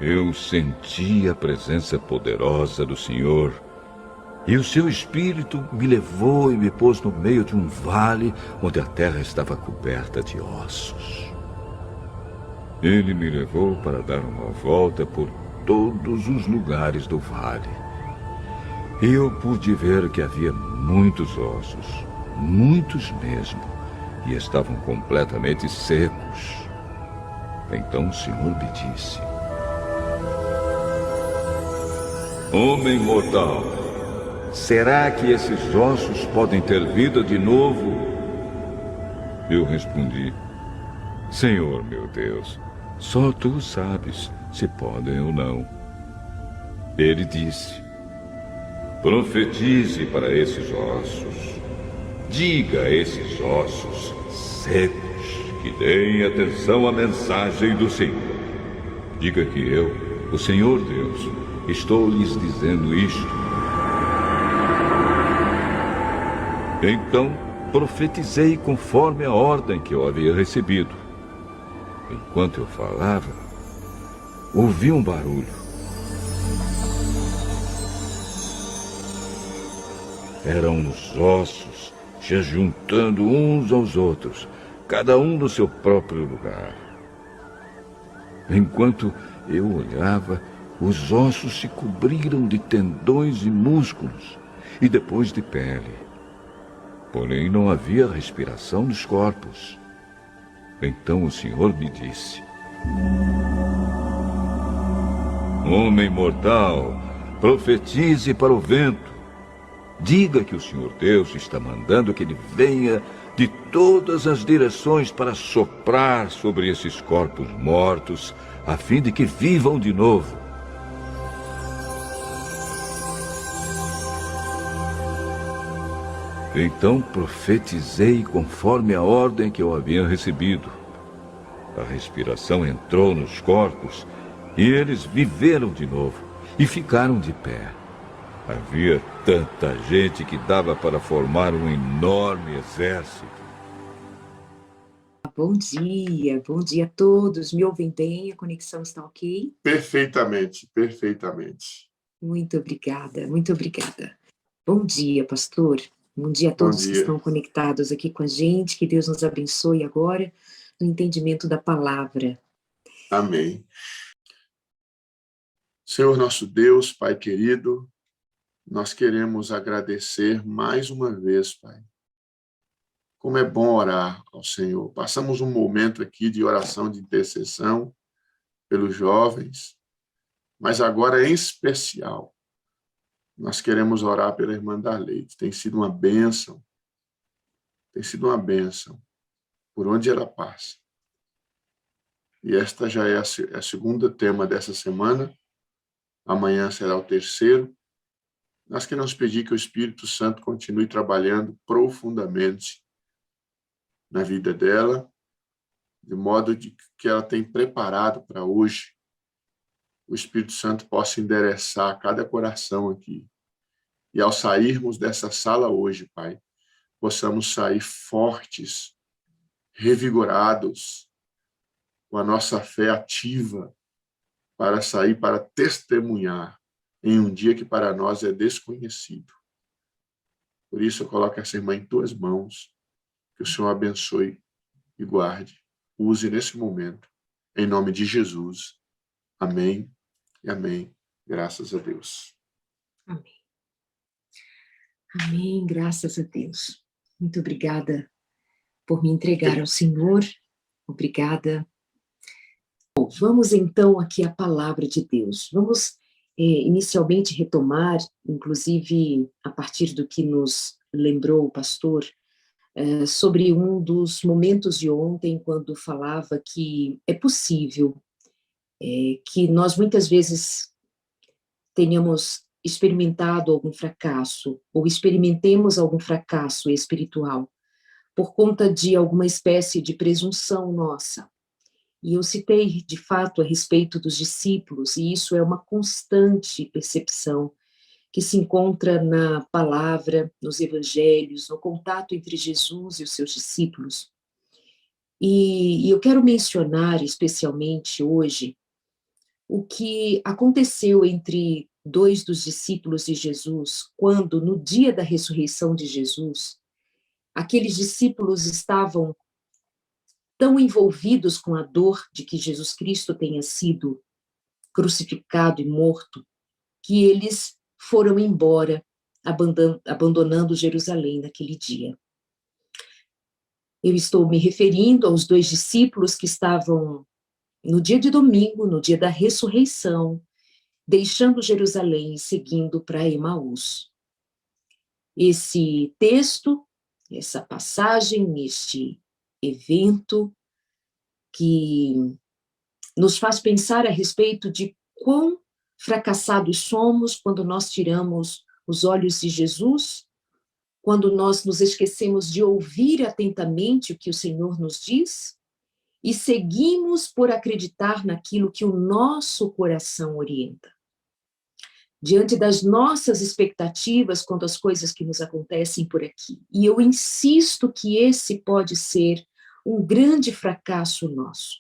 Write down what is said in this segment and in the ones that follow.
Eu senti a presença poderosa do Senhor, e o seu Espírito me levou e me pôs no meio de um vale onde a terra estava coberta de ossos. Ele me levou para dar uma volta por todos os lugares do vale. E eu pude ver que havia muitos ossos, muitos mesmo, e estavam completamente secos. Então o Senhor me disse: Homem mortal, será que esses ossos podem ter vida de novo? Eu respondi: Senhor meu Deus, só tu sabes se podem ou não. Ele disse: Profetize para esses ossos. Diga a esses ossos secos que deem atenção à mensagem do Senhor. Diga que eu, o Senhor Deus, estou lhes dizendo isto. Então profetizei conforme a ordem que eu havia recebido. Enquanto eu falava, ouvi um barulho. Eram os ossos se juntando uns aos outros, cada um no seu próprio lugar. Enquanto eu olhava, os ossos se cobriram de tendões e músculos, e depois de pele. Porém, não havia respiração nos corpos. Então o Senhor me disse: Homem mortal, profetize para o vento. Diga que o Senhor Deus está mandando que ele venha de todas as direções para soprar sobre esses corpos mortos, a fim de que vivam de novo. Então profetizei conforme a ordem que eu havia recebido. A respiração entrou nos corpos e eles viveram de novo e ficaram de pé. Havia tanta gente que dava para formar um enorme exército. Bom dia a todos. Me ouvem bem? A conexão está ok? Perfeitamente, perfeitamente. Muito obrigada, muito obrigada. Bom dia, pastor. Bom dia a todos que estão conectados aqui com a gente. Que Deus nos abençoe agora no entendimento da palavra. Amém. Senhor nosso Deus, Pai querido, nós queremos agradecer mais uma vez, Pai. Como é bom orar ao Senhor. Passamos um momento aqui de oração de intercessão pelos jovens, mas agora, em especial, nós queremos orar pela irmã Darleide. Tem sido uma bênção, por onde ela passa. E esta já é a segunda tema dessa semana, amanhã será o terceiro. Nós queremos pedir que o Espírito Santo continue trabalhando profundamente na vida dela, de modo que ela tem preparado para hoje. O Espírito Santo possa endereçar cada coração aqui. E ao sairmos dessa sala hoje, Pai, possamos sair fortes, revigorados, com a nossa fé ativa, para sair, para testemunhar em um dia que para nós é desconhecido. Por isso eu coloco essa irmã em tuas mãos, que o Senhor abençoe e guarde. Use nesse momento, em nome de Jesus. Amém e amém. Graças a Deus. Amém. Amém, graças a Deus. Muito obrigada por me entregar ao Senhor. Obrigada. Bom, vamos então aqui à palavra de Deus. Vamos inicialmente retomar, inclusive a partir do que nos lembrou o pastor, sobre um dos momentos de ontem, quando falava que é possível que nós muitas vezes tenhamos experimentado algum fracasso, ou experimentemos algum fracasso espiritual, por conta de alguma espécie de presunção nossa. E eu citei, de fato, a respeito dos discípulos, e isso é uma constante percepção que se encontra na palavra, nos evangelhos, no contato entre Jesus e os seus discípulos. E eu quero mencionar especialmente hoje o que aconteceu entre dois dos discípulos de Jesus, quando, no dia da ressurreição de Jesus, aqueles discípulos estavam tão envolvidos com a dor de que Jesus Cristo tenha sido crucificado e morto, que eles foram embora, abandonando Jerusalém naquele dia. Eu estou me referindo aos dois discípulos que estavam no dia de domingo, no dia da ressurreição, deixando Jerusalém e seguindo para Emaús. Esse texto, essa passagem, este evento que nos faz pensar a respeito de quão fracassados somos quando nós tiramos os olhos de Jesus, quando nós nos esquecemos de ouvir atentamente o que o Senhor nos diz e seguimos por acreditar naquilo que o nosso coração orienta. Diante das nossas expectativas quanto às coisas que nos acontecem por aqui. E eu insisto que esse pode ser um grande fracasso nosso.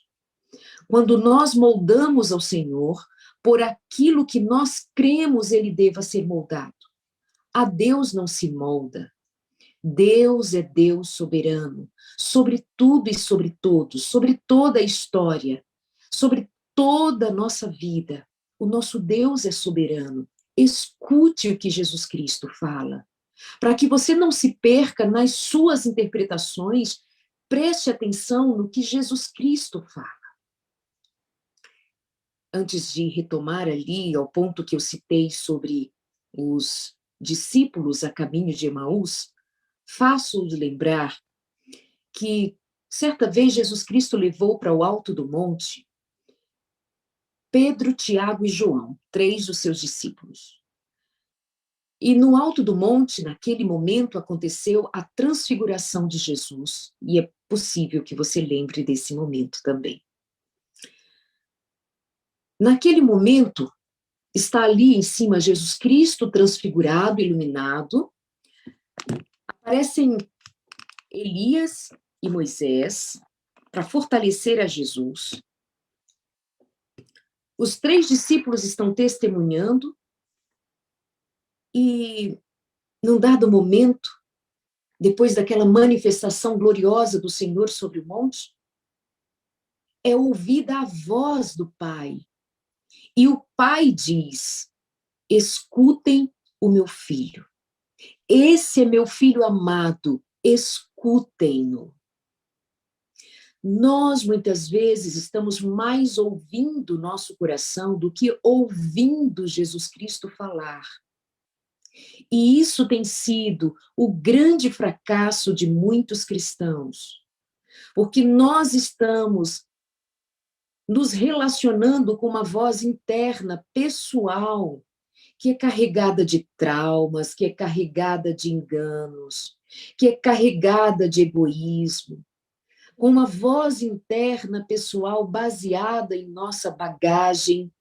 Quando nós moldamos ao Senhor por aquilo que nós cremos ele deva ser moldado. A Deus não se molda. Deus é Deus soberano, sobre tudo e sobre todos, sobre toda a história, sobre toda a nossa vida. O nosso Deus é soberano. Escute o que Jesus Cristo fala. Para que você não se perca nas suas interpretações, preste atenção no que Jesus Cristo fala. Antes de retomar ali ao ponto que eu citei sobre os discípulos a caminho de Emaús, faço-lhe lembrar que certa vez Jesus Cristo levou para o alto do monte Pedro, Tiago e João, 3 dos seus discípulos. E no alto do monte, naquele momento, aconteceu a transfiguração de Jesus, e é possível que você lembre desse momento também. Naquele momento, está ali em cima Jesus Cristo transfigurado, iluminado, aparecem Elias e Moisés para fortalecer a Jesus. Os 3 discípulos estão testemunhando e, num dado momento, depois daquela manifestação gloriosa do Senhor sobre o monte, é ouvida a voz do Pai. E o Pai diz: escutem o meu filho. Esse é meu filho amado, escutem-no. Nós, muitas vezes, estamos mais ouvindo nosso coração do que ouvindo Jesus Cristo falar. E isso tem sido o grande fracasso de muitos cristãos, porque nós estamos nos relacionando com uma voz interna, pessoal, que é carregada de traumas, que é carregada de enganos, que é carregada de egoísmo, com uma voz interna pessoal baseada em nossa bagagem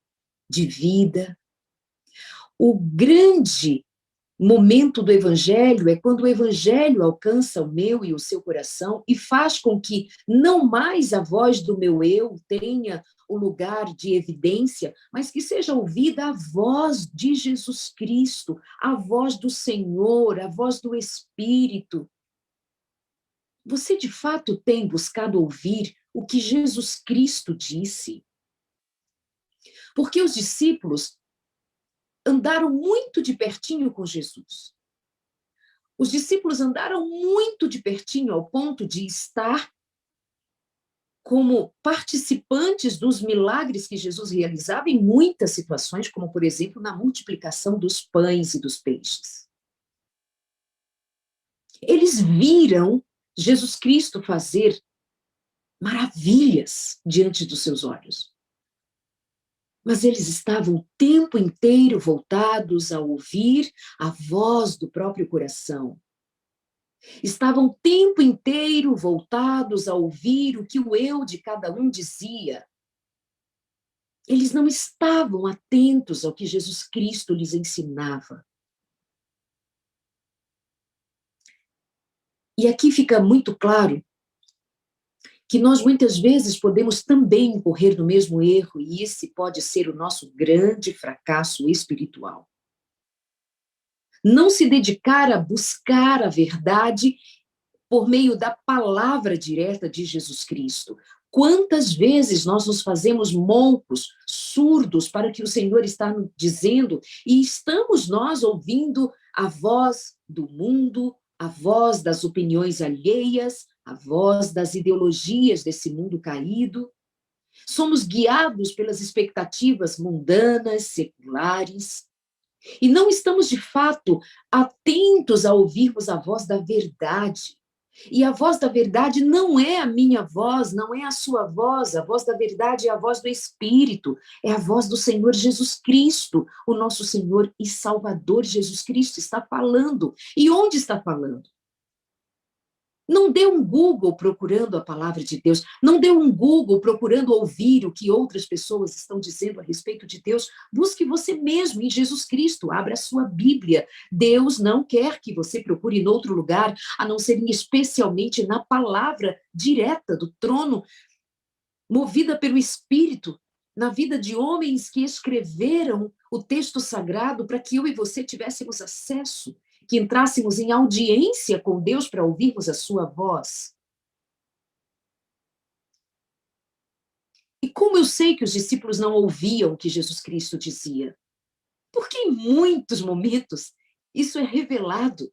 de vida. O grande momento do Evangelho é quando o Evangelho alcança o meu e o seu coração e faz com que não mais a voz do meu eu tenha o lugar de evidência, mas que seja ouvida a voz de Jesus Cristo, a voz do Senhor, a voz do Espírito. Você, de fato, tem buscado ouvir o que Jesus Cristo disse? Porque os discípulos andaram muito de pertinho com Jesus. Os discípulos andaram muito de pertinho ao ponto de estar como participantes dos milagres que Jesus realizava em muitas situações, como, por exemplo, na multiplicação dos pães e dos peixes. Eles viram Jesus Cristo fazer maravilhas diante dos seus olhos. Mas eles estavam o tempo inteiro voltados a ouvir a voz do próprio coração. Estavam o tempo inteiro voltados a ouvir o que o eu de cada um dizia. Eles não estavam atentos ao que Jesus Cristo lhes ensinava. E aqui fica muito claro que nós muitas vezes podemos também incorrer no mesmo erro, e esse pode ser o nosso grande fracasso espiritual. Não se dedicar a buscar a verdade por meio da palavra direta de Jesus Cristo. Quantas vezes nós nos fazemos moncos, surdos para o que o Senhor está nos dizendo, e estamos nós ouvindo a voz do mundo, a voz das opiniões alheias, a voz das ideologias desse mundo caído. Somos guiados pelas expectativas mundanas, seculares, e não estamos, de fato, atentos a ouvirmos a voz da verdade. E a voz da verdade não é a minha voz, não é a sua voz. A voz da verdade é a voz do Espírito, é a voz do Senhor Jesus Cristo. O nosso Senhor e Salvador Jesus Cristo está falando. E onde está falando? Não dê um Google procurando a palavra de Deus, não dê um Google procurando ouvir o que outras pessoas estão dizendo a respeito de Deus. Busque você mesmo em Jesus Cristo, abra a sua Bíblia. Deus não quer que você procure em outro lugar, a não ser especialmente na palavra direta do trono, movida pelo Espírito, na vida de homens que escreveram o texto sagrado para que eu e você tivéssemos acesso, que entrássemos em audiência com Deus para ouvirmos a sua voz. E como eu sei que os discípulos não ouviam o que Jesus Cristo dizia? Porque em muitos momentos isso é revelado.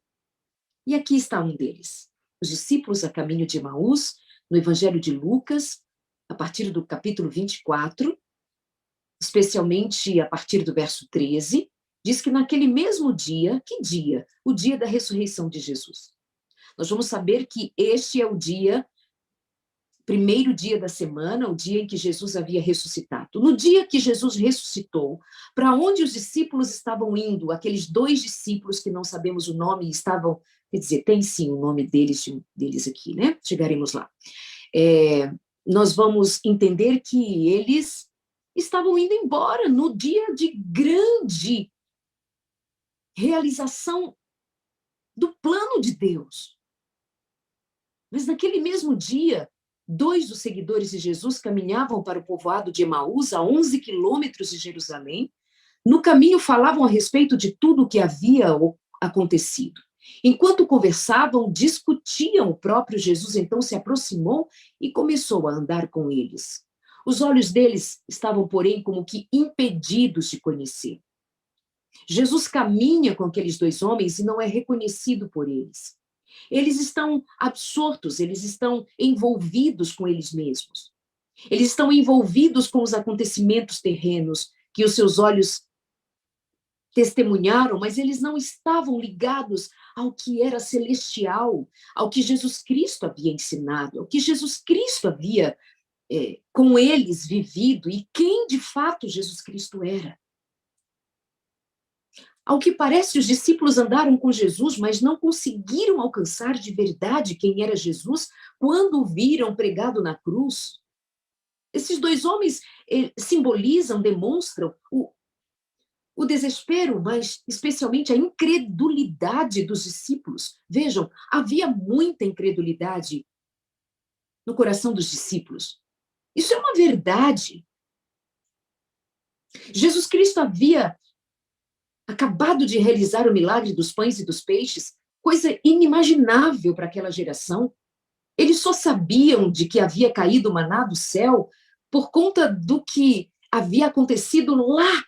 E aqui está um deles. Os discípulos a caminho de Emaús, no Evangelho de Lucas, a partir do capítulo 24, especialmente a partir do verso 13, diz que naquele mesmo dia, que dia? O dia da ressurreição de Jesus. Nós vamos saber que este é o dia, primeiro dia da semana, o dia em que Jesus havia ressuscitado. No dia que Jesus ressuscitou, para onde os discípulos estavam indo, aqueles 2 discípulos que não sabemos o nome, estavam, quer dizer, tem sim o nome deles aqui, né? Chegaremos lá. Nós vamos entender que eles estavam indo embora no dia de grande realização do plano de Deus. Mas naquele mesmo dia, 2 dos seguidores de Jesus caminhavam para o povoado de Emaús, a 11 quilômetros de Jerusalém. No caminho falavam a respeito de tudo o que havia acontecido. Enquanto conversavam, discutiam, o próprio Jesus então se aproximou e começou a andar com eles. Os olhos deles estavam, porém, como que impedidos de conhecer. Jesus caminha com aqueles 2 homens e não é reconhecido por eles. Eles estão absortos, eles estão envolvidos com eles mesmos. Eles estão envolvidos com os acontecimentos terrenos que os seus olhos testemunharam, mas eles não estavam ligados ao que era celestial, ao que Jesus Cristo havia ensinado, ao que Jesus Cristo havia com eles vivido e quem de fato Jesus Cristo era. Ao que parece, os discípulos andaram com Jesus, mas não conseguiram alcançar de verdade quem era Jesus quando o viram pregado na cruz. Esses 2 homens simbolizam, demonstram o desespero, mas especialmente a incredulidade dos discípulos. Vejam, havia muita incredulidade no coração dos discípulos. Isso é uma verdade. Jesus Cristo havia acabado de realizar o milagre dos pães e dos peixes, coisa inimaginável para aquela geração. Eles só sabiam de que havia caído o maná do céu por conta do que havia acontecido lá,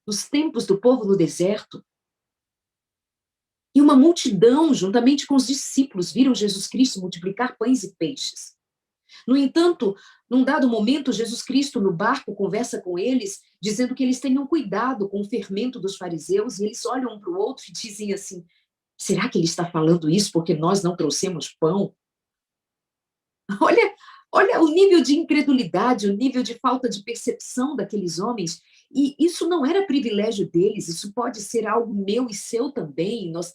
nos tempos do povo no deserto. E uma multidão, juntamente com os discípulos, viram Jesus Cristo multiplicar pães e peixes. No entanto, num dado momento, Jesus Cristo no barco conversa com eles, dizendo que eles tenham cuidado com o fermento dos fariseus, e eles olham um para o outro e dizem assim, será que ele está falando isso porque nós não trouxemos pão? Olha o nível de incredulidade, o nível de falta de percepção daqueles homens, e isso não era privilégio deles, isso pode ser algo meu e seu também, nós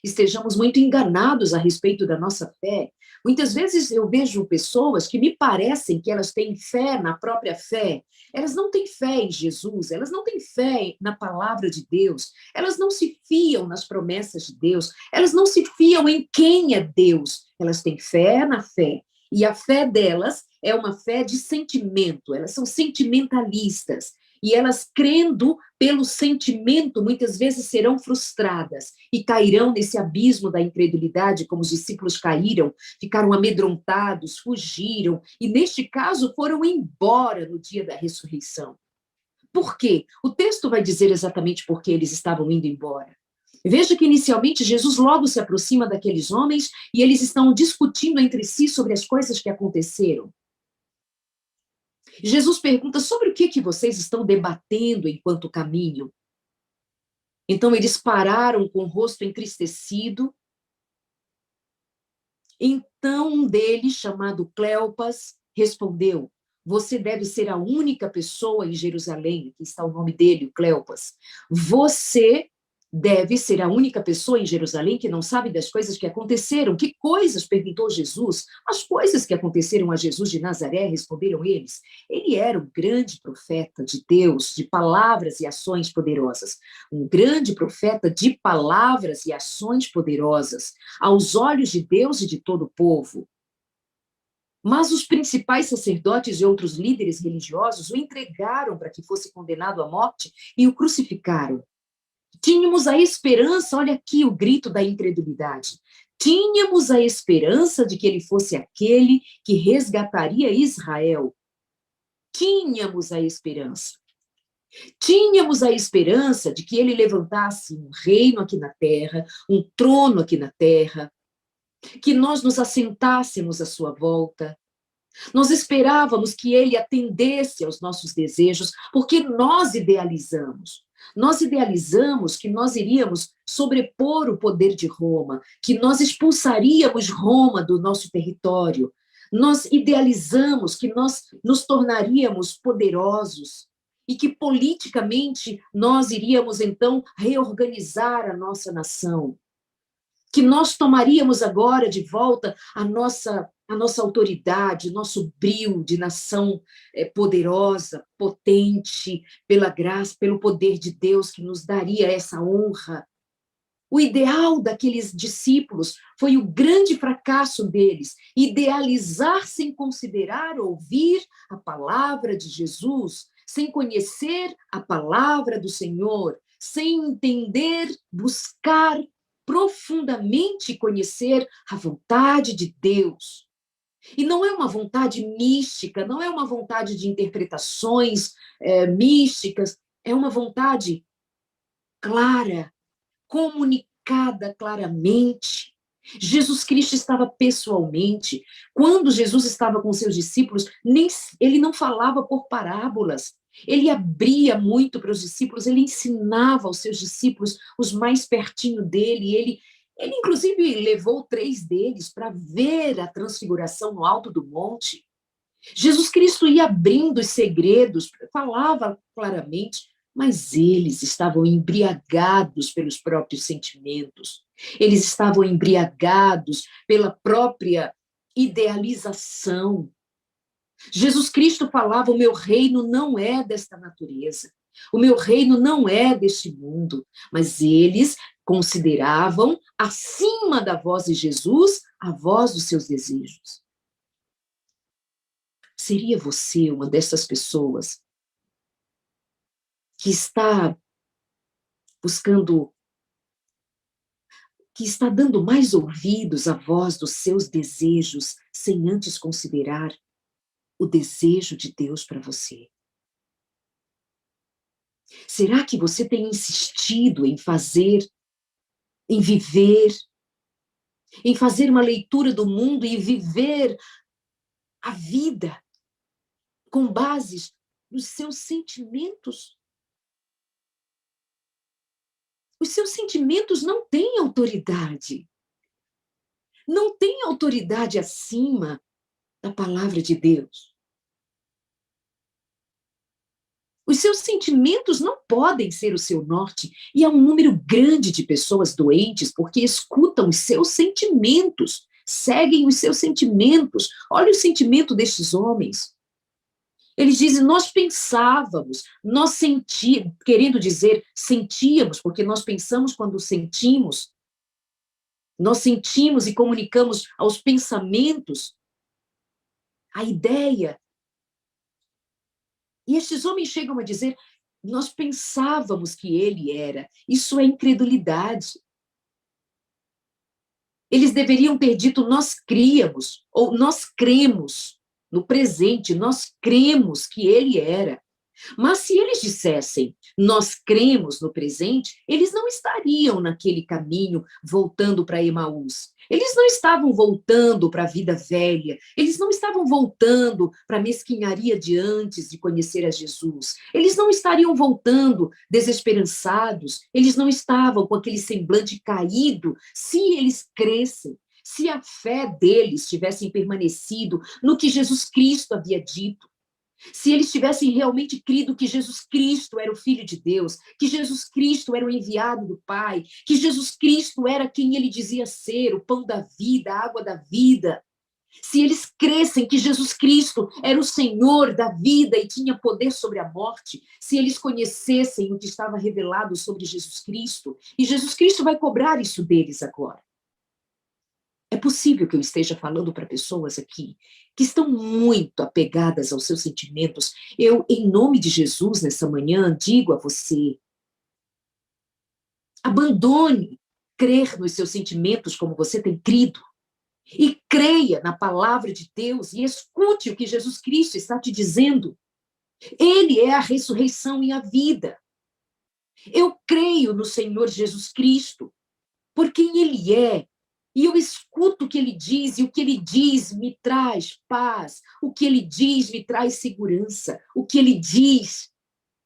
estejamos muito enganados a respeito da nossa fé. Muitas vezes eu vejo pessoas que me parecem que elas têm fé na própria fé, elas não têm fé em Jesus, elas não têm fé na palavra de Deus, elas não se fiam nas promessas de Deus, elas não se fiam em quem é Deus, elas têm fé na fé, E a fé delas é uma fé de sentimento, elas são sentimentalistas. E elas, crendo pelo sentimento, muitas vezes serão frustradas e cairão nesse abismo da incredulidade, como os discípulos caíram, ficaram amedrontados, fugiram, e neste caso foram embora no dia da ressurreição. Por quê? O texto vai dizer exatamente por que eles estavam indo embora. Veja que inicialmente Jesus logo se aproxima daqueles homens e eles estão discutindo entre si sobre as coisas que aconteceram. Jesus pergunta sobre o que vocês estão debatendo enquanto caminham. Então eles pararam com o rosto entristecido. Então um deles, chamado Cleopas, respondeu: você deve ser a única pessoa em Jerusalém, aqui está o nome dele, Cleopas. Você deve ser a única pessoa em Jerusalém que não sabe das coisas que aconteceram. Que coisas? Perguntou Jesus. As coisas que aconteceram a Jesus de Nazaré, responderam eles. Ele era um grande profeta de Deus, de palavras e ações poderosas. Um grande profeta de palavras e ações poderosas, aos olhos de Deus e de todo o povo. Mas os principais sacerdotes e outros líderes religiosos o entregaram para que fosse condenado à morte e o crucificaram. Tínhamos a esperança, olha aqui o grito da incredulidade, tínhamos a esperança de que ele fosse aquele que resgataria Israel. Tínhamos a esperança. Tínhamos a esperança de que ele levantasse um reino aqui na terra, um trono aqui na terra, que nós nos assentássemos à sua volta. Nós esperávamos que ele atendesse aos nossos desejos, porque nós idealizamos. Nós idealizamos que nós iríamos sobrepor o poder de Roma, que nós expulsaríamos Roma do nosso território. Nós idealizamos que nós nos tornaríamos poderosos e que politicamente nós iríamos então reorganizar a nossa nação. Que nós tomaríamos agora de volta a nossa autoridade, nosso brio de nação poderosa, potente, pela graça, pelo poder de Deus que nos daria essa honra. O ideal daqueles discípulos foi o grande fracasso deles, idealizar sem considerar, ouvir a palavra de Jesus, sem conhecer a palavra do Senhor, sem entender, buscar profundamente conhecer a vontade de Deus. E não é uma vontade mística, não é uma vontade de interpretações místicas, é uma vontade clara, comunicada claramente. Jesus Cristo estava pessoalmente. Quando Jesus estava com seus discípulos, ele não falava por parábolas. Ele abria muito para os discípulos, ele ensinava aos seus discípulos, os mais pertinho dele. Ele inclusive, levou 3 deles para ver a transfiguração no alto do monte. Jesus Cristo ia abrindo os segredos, falava claramente, mas eles estavam embriagados pelos próprios sentimentos. Eles estavam embriagados pela própria idealização. Jesus Cristo falava, o meu reino não é desta natureza, o meu reino não é deste mundo, mas eles consideravam acima da voz de Jesus a voz dos seus desejos. Seria você uma dessas pessoas que está buscando, que está dando mais ouvidos à voz dos seus desejos, sem antes considerar o desejo de Deus para você? Será que você tem insistido em fazer, em viver, em fazer uma leitura do mundo e viver a vida com bases nos seus sentimentos? Os seus sentimentos não têm autoridade. Não têm autoridade acima da palavra de Deus. Os seus sentimentos não podem ser o seu norte. E há um número grande de pessoas doentes porque escutam os seus sentimentos, seguem os seus sentimentos. Olha o sentimento destes homens. Eles dizem, nós pensávamos, nós sentíamos, querendo dizer, sentíamos, porque nós pensamos quando sentimos. Nós sentimos e comunicamos aos pensamentos. a ideia. E estes homens chegam a dizer, nós pensávamos que ele era. Isso é incredulidade. Eles deveriam ter dito, nós críamos, ou nós cremos, no presente, nós cremos que ele era. Mas se eles dissessem, nós cremos no presente, eles não estariam naquele caminho voltando para Emaús. Eles não estavam voltando para a vida velha. Eles não estavam voltando para a mesquinharia de antes de conhecer a Jesus. Eles não estariam voltando desesperançados. Eles não estavam com aquele semblante caído se eles crescem. Se a fé deles tivesse permanecido no que Jesus Cristo havia dito. Se eles tivessem realmente crido que Jesus Cristo era o Filho de Deus, que Jesus Cristo era o enviado do Pai, que Jesus Cristo era quem ele dizia ser, o pão da vida, a água da vida. Se eles crescem que Jesus Cristo era o Senhor da vida e tinha poder sobre a morte, se eles conhecessem o que estava revelado sobre Jesus Cristo, e Jesus Cristo vai cobrar isso deles agora. É possível que eu esteja falando para pessoas aqui que estão muito apegadas aos seus sentimentos. Eu, em nome de Jesus, nessa manhã, digo a você, abandone crer nos seus sentimentos como você tem crido e creia na palavra de Deus e escute o que Jesus Cristo está te dizendo. Ele é a ressurreição e a vida. Eu creio no Senhor Jesus Cristo, por quem Ele é. E eu escuto o que ele diz, e o que ele diz me traz paz, o que ele diz me traz segurança, o que ele diz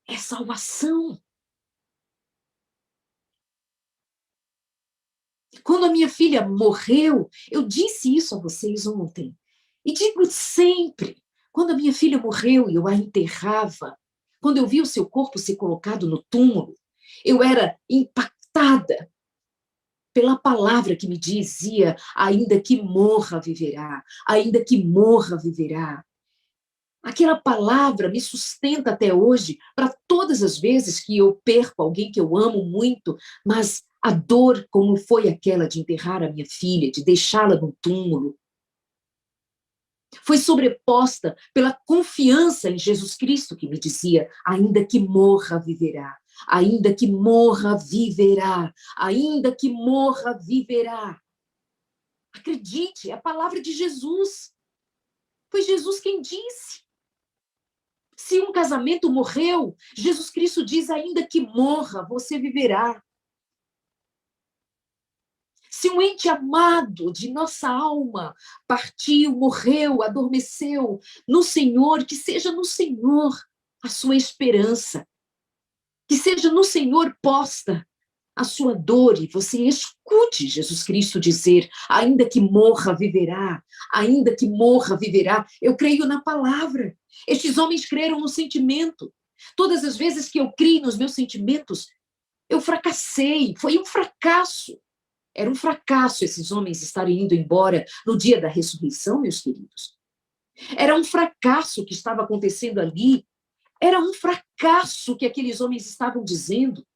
é salvação. Quando a minha filha morreu, eu disse isso a vocês ontem, e digo sempre, quando a minha filha morreu e eu a enterrava, quando eu vi o seu corpo ser colocado no túmulo, eu era impactada pela palavra que me dizia, ainda que morra, viverá. Ainda que morra, viverá. Aquela palavra me sustenta até hoje, para todas as vezes que eu perco alguém que eu amo muito, mas a dor, como foi aquela de enterrar a minha filha, de deixá-la no túmulo, foi sobreposta pela confiança em Jesus Cristo, que me dizia, ainda que morra, viverá. Ainda que morra, viverá. Ainda que morra, viverá. Acredite, é a palavra de Jesus. Foi Jesus quem disse. Se um casamento morreu, Jesus Cristo diz, ainda que morra, você viverá. Se um ente amado de nossa alma partiu, morreu, adormeceu no Senhor, que seja no Senhor a sua esperança. Que seja no Senhor posta a sua dor e você escute Jesus Cristo dizer, ainda que morra, viverá, ainda que morra, viverá. Eu creio na palavra. Estes homens creram no sentimento. Todas as vezes que eu criei nos meus sentimentos, eu fracassei, foi um fracasso. Era um fracasso esses homens estarem indo embora no dia da ressurreição, meus queridos. Era um fracasso o que estava acontecendo ali. Era um fracasso que aqueles homens estavam dizendo.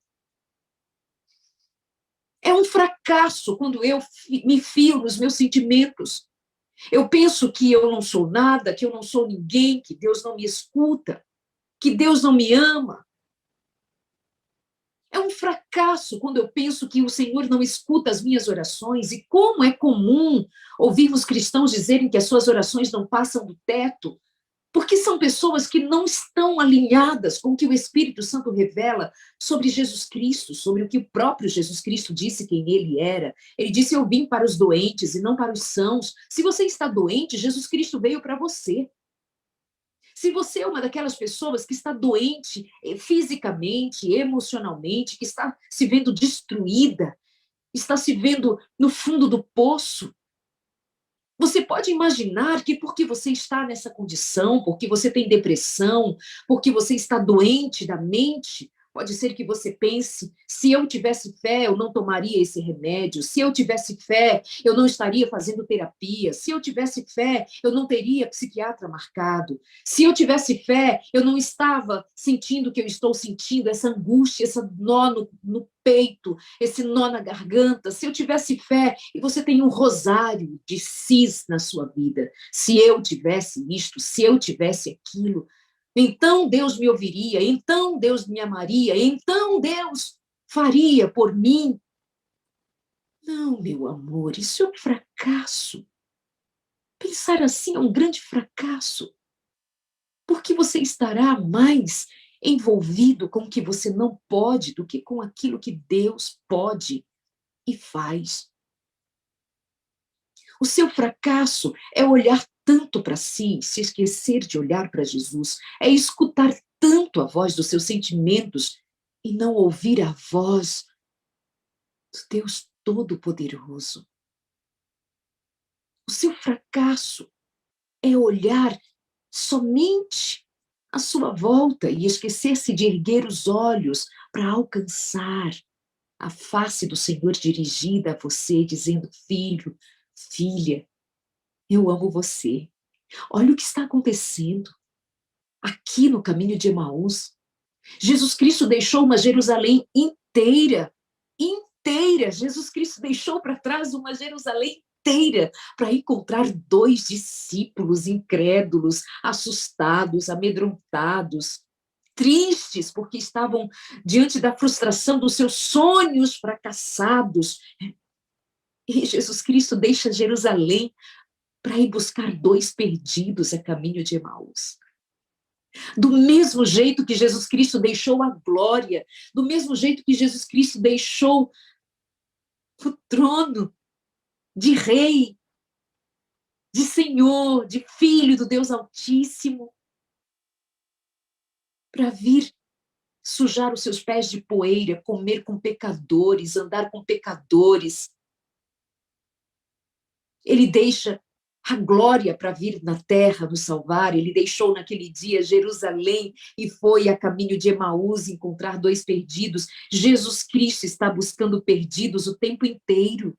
É um fracasso quando eu me fio nos meus sentimentos. Eu penso que eu não sou nada, que eu não sou ninguém, que Deus não me escuta, que Deus não me ama. É um fracasso quando eu penso que o Senhor não escuta as minhas orações. E como é comum ouvirmos cristãos dizerem que as suas orações não passam do teto, porque são pessoas que não estão alinhadas com o que o Espírito Santo revela sobre Jesus Cristo, sobre o que o próprio Jesus Cristo disse quem ele era. Ele disse, eu vim para os doentes e não para os sãos. Se você está doente, Jesus Cristo veio para você. Se você é uma daquelas pessoas que está doente fisicamente, emocionalmente, que está se vendo destruída, está se vendo no fundo do poço, você pode imaginar que porque você está nessa condição, porque você tem depressão, porque você está doente da mente, Pode ser que você pense, se eu tivesse fé, eu não tomaria esse remédio. Se eu tivesse fé, eu não estaria fazendo terapia. Se eu tivesse fé, eu não teria psiquiatra marcado. Se eu tivesse fé, eu não estava sentindo o que eu estou sentindo, essa angústia, esse nó no peito, esse nó na garganta. Se eu tivesse fé, e você tem um rosário de cis na sua vida. Se eu tivesse isto, se eu tivesse aquilo, então Deus me ouviria, então Deus me amaria, então Deus faria por mim. Não, meu amor, isso é um fracasso. Pensar assim é um grande fracasso, porque você estará mais envolvido com o que você não pode do que com aquilo que Deus pode e faz. O seu fracasso é olhar tanto para si, se esquecer de olhar para Jesus, é escutar tanto a voz dos seus sentimentos e não ouvir a voz do Deus Todo-Poderoso. O seu fracasso é olhar somente à sua volta e esquecer-se de erguer os olhos para alcançar a face do Senhor dirigida a você, dizendo: filho, filha, eu amo você. Olha o que está acontecendo aqui no caminho de Emaús. Jesus Cristo deixou uma Jerusalém inteira, inteira. Jesus Cristo deixou para trás uma Jerusalém inteira para encontrar 2 discípulos incrédulos, assustados, amedrontados, tristes, porque estavam diante da frustração dos seus sonhos fracassados. E Jesus Cristo deixa Jerusalém para ir buscar 2 perdidos a caminho de Emaús. Do mesmo jeito que Jesus Cristo deixou a glória, do mesmo jeito que Jesus Cristo deixou o trono de rei, de Senhor, de Filho do Deus Altíssimo, para vir sujar os seus pés de poeira, comer com pecadores, andar com pecadores. Ele deixa a glória para vir na terra nos salvar. Ele deixou naquele dia Jerusalém e foi a caminho de Emaús encontrar 2 perdidos. Jesus Cristo está buscando perdidos o tempo inteiro.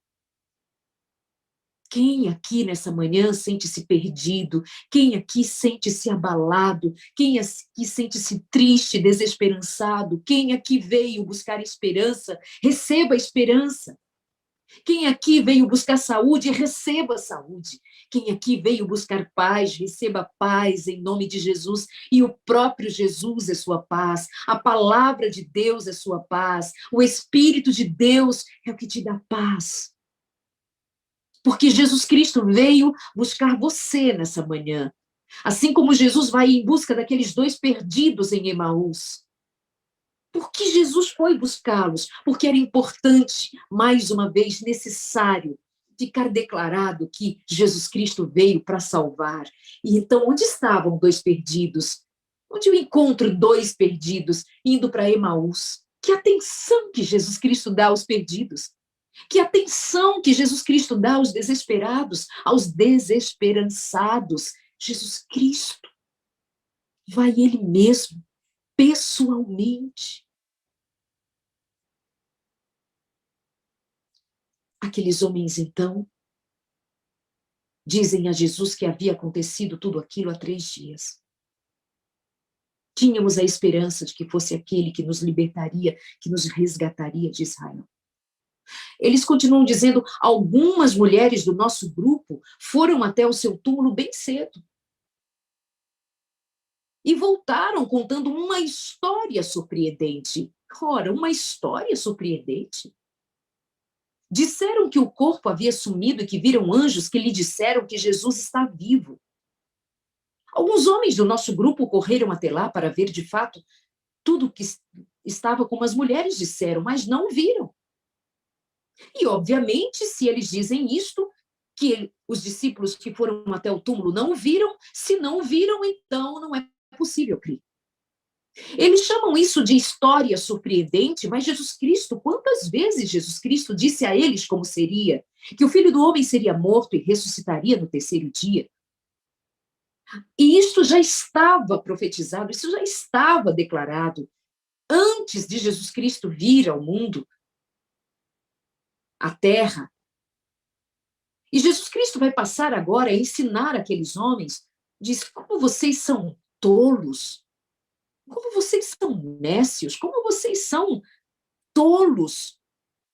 Quem aqui nessa manhã sente-se perdido? Quem aqui sente-se abalado? Quem aqui sente-se triste, desesperançado? Quem aqui veio buscar esperança? Receba a esperança. Quem aqui veio buscar saúde, receba a saúde. Quem aqui veio buscar paz, receba paz em nome de Jesus. E o próprio Jesus é sua paz. A palavra de Deus é sua paz. O Espírito de Deus é o que te dá paz. Porque Jesus Cristo veio buscar você nessa manhã. Assim como Jesus vai em busca daqueles 2 perdidos em Emaús. Por que Jesus foi buscá-los? Porque era importante, mais uma vez, necessário, ficar declarado que Jesus Cristo veio para salvar. E então, onde estavam 2 perdidos? Onde eu encontro 2 perdidos indo para Emaús? Que atenção que Jesus Cristo dá aos perdidos! Que atenção que Jesus Cristo dá aos desesperados, aos desesperançados. Jesus Cristo vai Ele mesmo, pessoalmente. Aqueles homens, então, dizem a Jesus que havia acontecido tudo aquilo há 3 dias. Tínhamos a esperança de que fosse aquele que nos libertaria, que nos resgataria de Israel. Eles continuam dizendo: algumas mulheres do nosso grupo foram até o seu túmulo bem cedo. E voltaram contando uma história surpreendente. Ora, uma história surpreendente? Disseram que o corpo havia sumido e que viram anjos que lhe disseram que Jesus está vivo. Alguns homens do nosso grupo correram até lá para ver de fato tudo que estava como as mulheres disseram, mas não viram. E, obviamente, se eles dizem isto, que os discípulos que foram até o túmulo não viram, se não viram, então não é possível crer. Eles chamam isso de história surpreendente, mas Jesus Cristo, quantas vezes Jesus Cristo disse a eles como seria? Que o Filho do Homem seria morto e ressuscitaria no 3º dia. E isso já estava profetizado, isso já estava declarado. antes de Jesus Cristo vir ao mundo, à Terra. E Jesus Cristo vai passar agora a ensinar aqueles homens, diz, como vocês são tolos, como vocês são nécios, como vocês são tolos,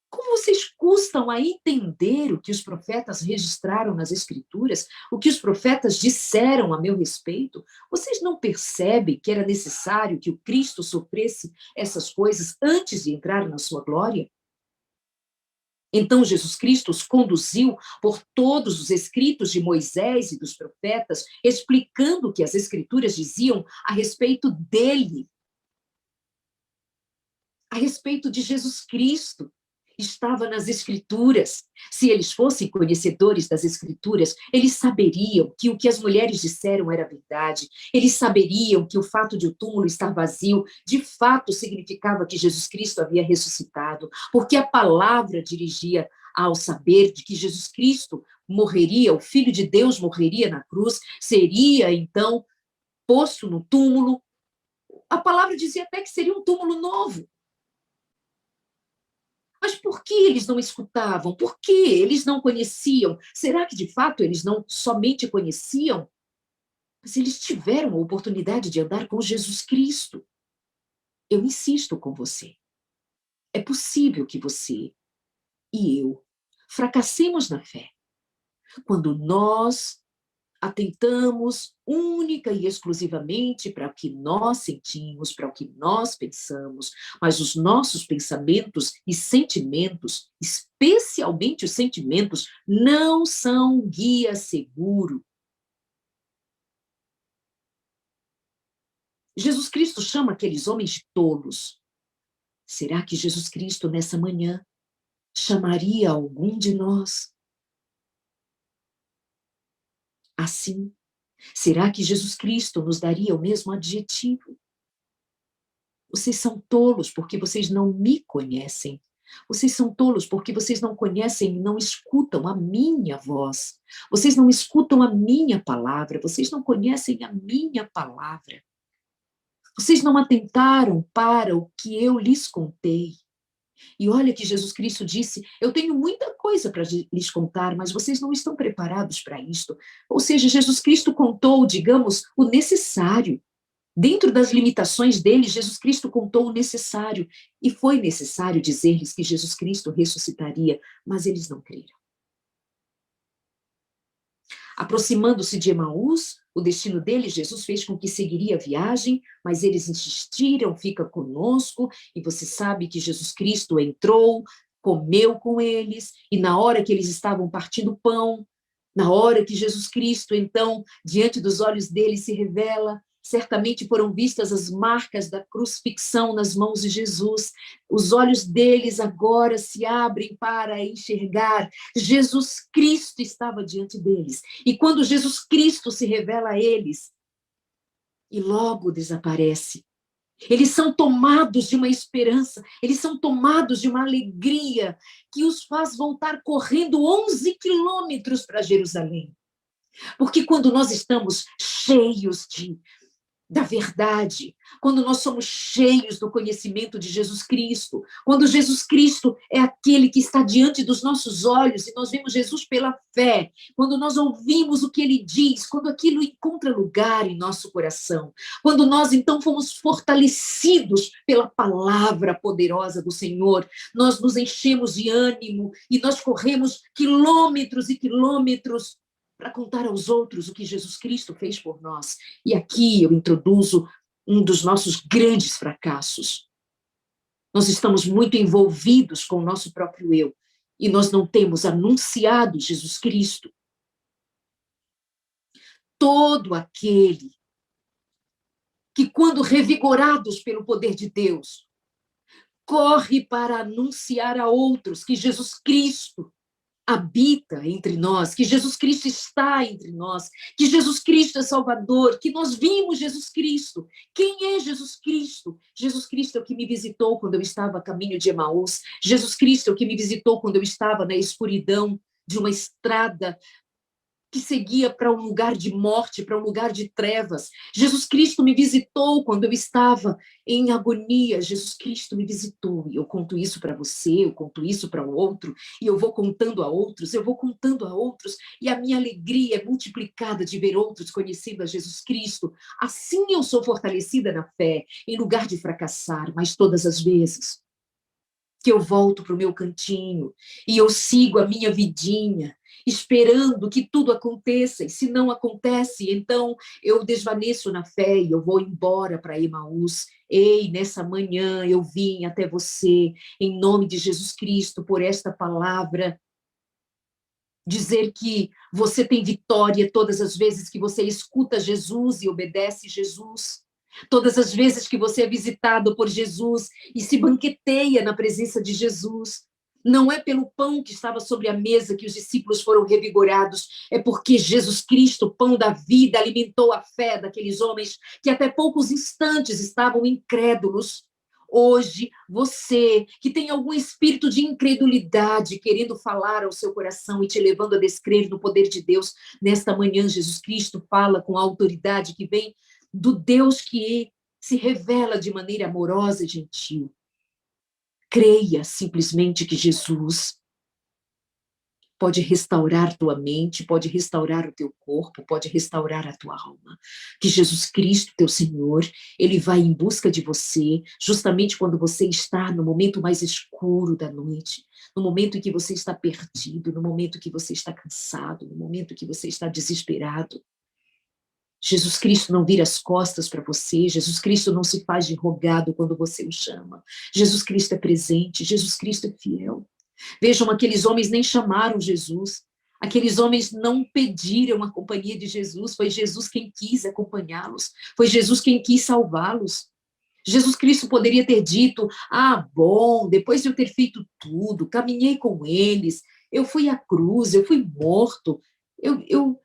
como vocês custam a entender o que os profetas registraram nas Escrituras, o que os profetas disseram a meu respeito? Vocês não percebem que era necessário que o Cristo sofresse essas coisas antes de entrar na sua glória? Então, Jesus Cristo os conduziu por todos os escritos de Moisés e dos profetas, explicando o que as Escrituras diziam a respeito dele, a respeito de Jesus Cristo. Estava nas Escrituras. Se eles fossem conhecedores das Escrituras, eles saberiam que o que as mulheres disseram era verdade. Eles saberiam que o fato de o túmulo estar vazio, de fato, significava que Jesus Cristo havia ressuscitado, porque a palavra dirigia ao saber de que Jesus Cristo morreria, o Filho de Deus morreria na cruz, seria, então, posto no túmulo. A palavra dizia até que seria um túmulo novo. Mas por que eles não escutavam? Por que eles não conheciam? Será que, de fato, eles não somente conheciam? Mas eles tiveram a oportunidade de andar com Jesus Cristo. Eu insisto com você. É possível que você e eu fracassemos na fé quando nós atentamos única e exclusivamente para o que nós sentimos, para o que nós pensamos, mas os nossos pensamentos e sentimentos, especialmente os sentimentos, não são um guia seguro. Jesus Cristo chama aqueles homens de tolos. Será que Jesus Cristo, nessa manhã, chamaria algum de nós assim? Será que Jesus Cristo nos daria o mesmo adjetivo? Vocês são tolos porque vocês não me conhecem. Vocês são tolos porque vocês não conhecem e não escutam a minha voz. Vocês não escutam a minha palavra. Vocês não conhecem a minha palavra. Vocês não atentaram para o que eu lhes contei. E olha que Jesus Cristo disse, eu tenho muita coisa para lhes contar, mas vocês não estão preparados para isto. Ou seja, Jesus Cristo contou, digamos, o necessário. Dentro das limitações dele, Jesus Cristo contou o necessário. E foi necessário dizer-lhes que Jesus Cristo ressuscitaria, mas eles não creram. Aproximando-se de Emaús, o destino deles, Jesus fez com que seguiria a viagem, mas eles insistiram, fica conosco, e você sabe que Jesus Cristo entrou, comeu com eles, e na hora que eles estavam partindo pão, na hora que Jesus Cristo, então, diante dos olhos deles se revela, certamente foram vistas as marcas da crucifixão nas mãos de Jesus. Os olhos deles agora se abrem para enxergar. Jesus Cristo estava diante deles. E quando Jesus Cristo se revela a eles, e logo desaparece, eles são tomados de uma esperança, eles são tomados de uma alegria que os faz voltar correndo 11 quilômetros para Jerusalém. Porque quando nós estamos cheios da verdade, quando nós somos cheios do conhecimento de Jesus Cristo, quando Jesus Cristo é aquele que está diante dos nossos olhos e nós vemos Jesus pela fé, quando nós ouvimos o que ele diz, quando aquilo encontra lugar em nosso coração, quando nós então fomos fortalecidos pela palavra poderosa do Senhor, nós nos enchemos de ânimo e nós corremos quilômetros e quilômetros para contar aos outros o que Jesus Cristo fez por nós. E aqui eu introduzo um dos nossos grandes fracassos. Nós estamos muito envolvidos com o nosso próprio eu, e nós não temos anunciado Jesus Cristo. Todo aquele que, quando revigorados pelo poder de Deus, corre para anunciar a outros que Jesus Cristo habita entre nós, que Jesus Cristo está entre nós, que Jesus Cristo é Salvador, que nós vimos Jesus Cristo. Quem é Jesus Cristo? Jesus Cristo é o que me visitou quando eu estava a caminho de Emaús. Jesus Cristo é o que me visitou quando eu estava na escuridão de uma estrada que seguia para um lugar de morte, para um lugar de trevas. Jesus Cristo me visitou quando eu estava em agonia. Jesus Cristo me visitou. E eu conto isso para você, eu conto isso para o outro, e eu vou contando a outros, eu vou contando a outros, e a minha alegria é multiplicada de ver outros conhecendo a Jesus Cristo. Assim eu sou fortalecida na fé, em lugar de fracassar, mas todas as vezes que eu volto para o meu cantinho e eu sigo a minha vidinha, esperando que tudo aconteça, e se não acontece, então eu desvaneço na fé e eu vou embora para Emaús. Ei, nessa manhã eu vim até você, em nome de Jesus Cristo, por esta palavra, dizer que você tem vitória todas as vezes que você escuta Jesus e obedece Jesus. Todas as vezes que você é visitado por Jesus e se banqueteia na presença de Jesus. Não é pelo pão que estava sobre a mesa que os discípulos foram revigorados, é porque Jesus Cristo, o pão da vida, alimentou a fé daqueles homens que até poucos instantes estavam incrédulos. Hoje, você que tem algum espírito de incredulidade querendo falar ao seu coração e te levando a descrer no poder de Deus, nesta manhã Jesus Cristo fala com a autoridade que vem do Deus que se revela de maneira amorosa e gentil. Creia simplesmente que Jesus pode restaurar tua mente, pode restaurar o teu corpo, pode restaurar a tua alma. Que Jesus Cristo, teu Senhor, ele vai em busca de você, justamente quando você está no momento mais escuro da noite, no momento em que você está perdido, no momento em que você está cansado, no momento em que você está desesperado. Jesus Cristo não vira as costas para você, Jesus Cristo não se faz de rogado quando você o chama. Jesus Cristo é presente, Jesus Cristo é fiel. Vejam, aqueles homens nem chamaram Jesus, aqueles homens não pediram a companhia de Jesus, foi Jesus quem quis acompanhá-los, foi Jesus quem quis salvá-los. Jesus Cristo poderia ter dito, bom, depois de eu ter feito tudo, caminhei com eles, eu fui à cruz, eu fui morto, eu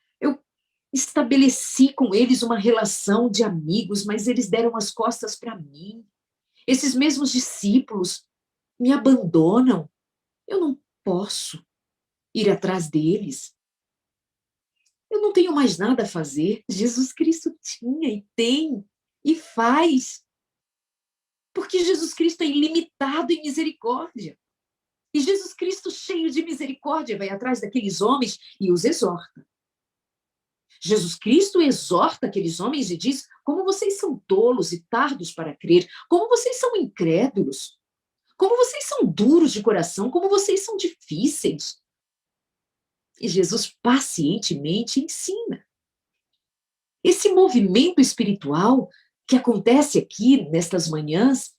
estabeleci com eles uma relação de amigos, mas eles deram as costas para mim. Esses mesmos discípulos me abandonam. Eu não posso ir atrás deles. Eu não tenho mais nada a fazer. Jesus Cristo tinha e tem e faz. Porque Jesus Cristo é ilimitado em misericórdia. E Jesus Cristo, cheio de misericórdia, vai atrás daqueles homens e os exorta. Jesus Cristo exorta aqueles homens e diz: como vocês são tolos e tardos para crer, como vocês são incrédulos, como vocês são duros de coração, como vocês são difíceis. E Jesus pacientemente ensina. Esse movimento espiritual que acontece aqui nestas manhãs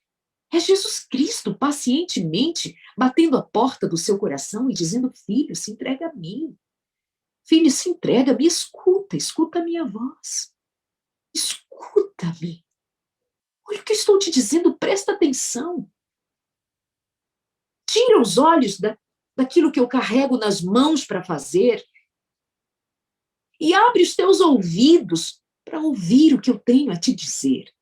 é Jesus Cristo pacientemente batendo a porta do seu coração e dizendo: filho, se entrega a mim. Filho, se entrega, me escuta, escuta a minha voz. Escuta-me. Olha o que eu estou te dizendo, presta atenção. Tira os olhos daquilo que eu carrego nas mãos para fazer e abre os teus ouvidos para ouvir o que eu tenho a te dizer.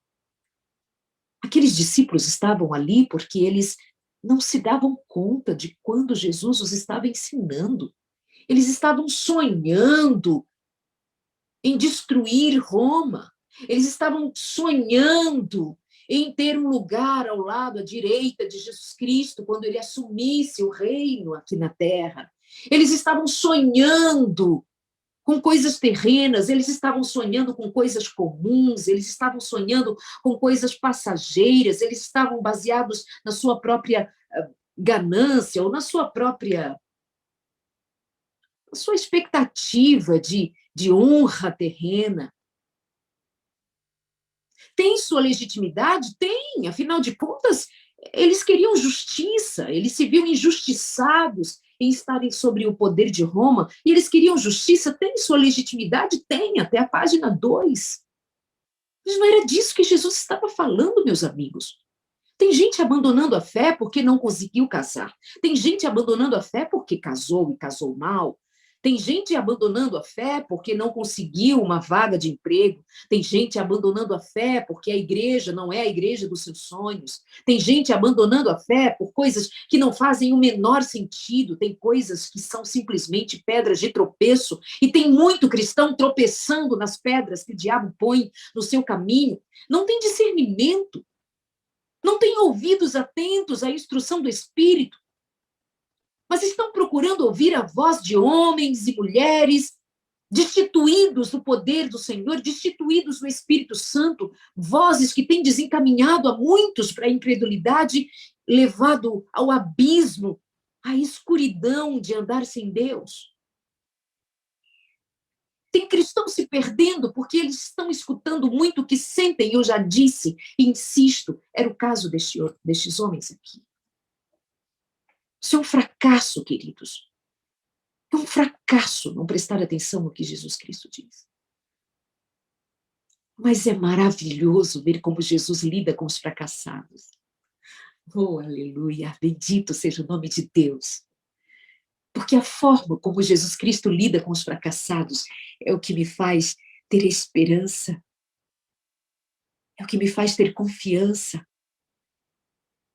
Aqueles discípulos estavam ali porque eles não se davam conta de quando Jesus os estava ensinando. Eles estavam sonhando em destruir Roma. Eles estavam sonhando em ter um lugar ao lado, à direita de Jesus Cristo, quando ele assumisse o reino aqui na terra. Eles estavam sonhando com coisas terrenas, eles estavam sonhando com coisas comuns, eles estavam sonhando com coisas passageiras, eles estavam baseados na sua própria ganância ou na sua própria sua expectativa de honra terrena. Tem sua legitimidade? Tem, afinal de contas, eles queriam justiça, eles se viam injustiçados em estarem sobre o poder de Roma, e eles queriam justiça, tem sua legitimidade? Tem, até a página 2. Mas não era disso que Jesus estava falando, meus amigos. Tem gente abandonando a fé porque não conseguiu casar. Tem gente abandonando a fé porque casou e casou mal. Tem gente abandonando a fé porque não conseguiu uma vaga de emprego. Tem gente abandonando a fé porque a igreja não é a igreja dos seus sonhos. Tem gente abandonando a fé por coisas que não fazem o menor sentido. Tem coisas que são simplesmente pedras de tropeço. E tem muito cristão tropeçando nas pedras que o diabo põe no seu caminho. Não tem discernimento. Não tem ouvidos atentos à instrução do Espírito. Mas estão procurando ouvir a voz de homens e mulheres destituídos do poder do Senhor, destituídos do Espírito Santo, vozes que têm desencaminhado a muitos para a incredulidade, levado ao abismo, à escuridão de andar sem Deus. Tem cristãos se perdendo porque eles estão escutando muito o que sentem, eu já disse e insisto, era o caso destes homens aqui. Isso é um fracasso, queridos. É um fracasso não prestar atenção no que Jesus Cristo diz. Mas é maravilhoso ver como Jesus lida com os fracassados. Oh, aleluia! Bendito seja o nome de Deus. Porque a forma como Jesus Cristo lida com os fracassados é o que me faz ter esperança. É o que me faz ter confiança.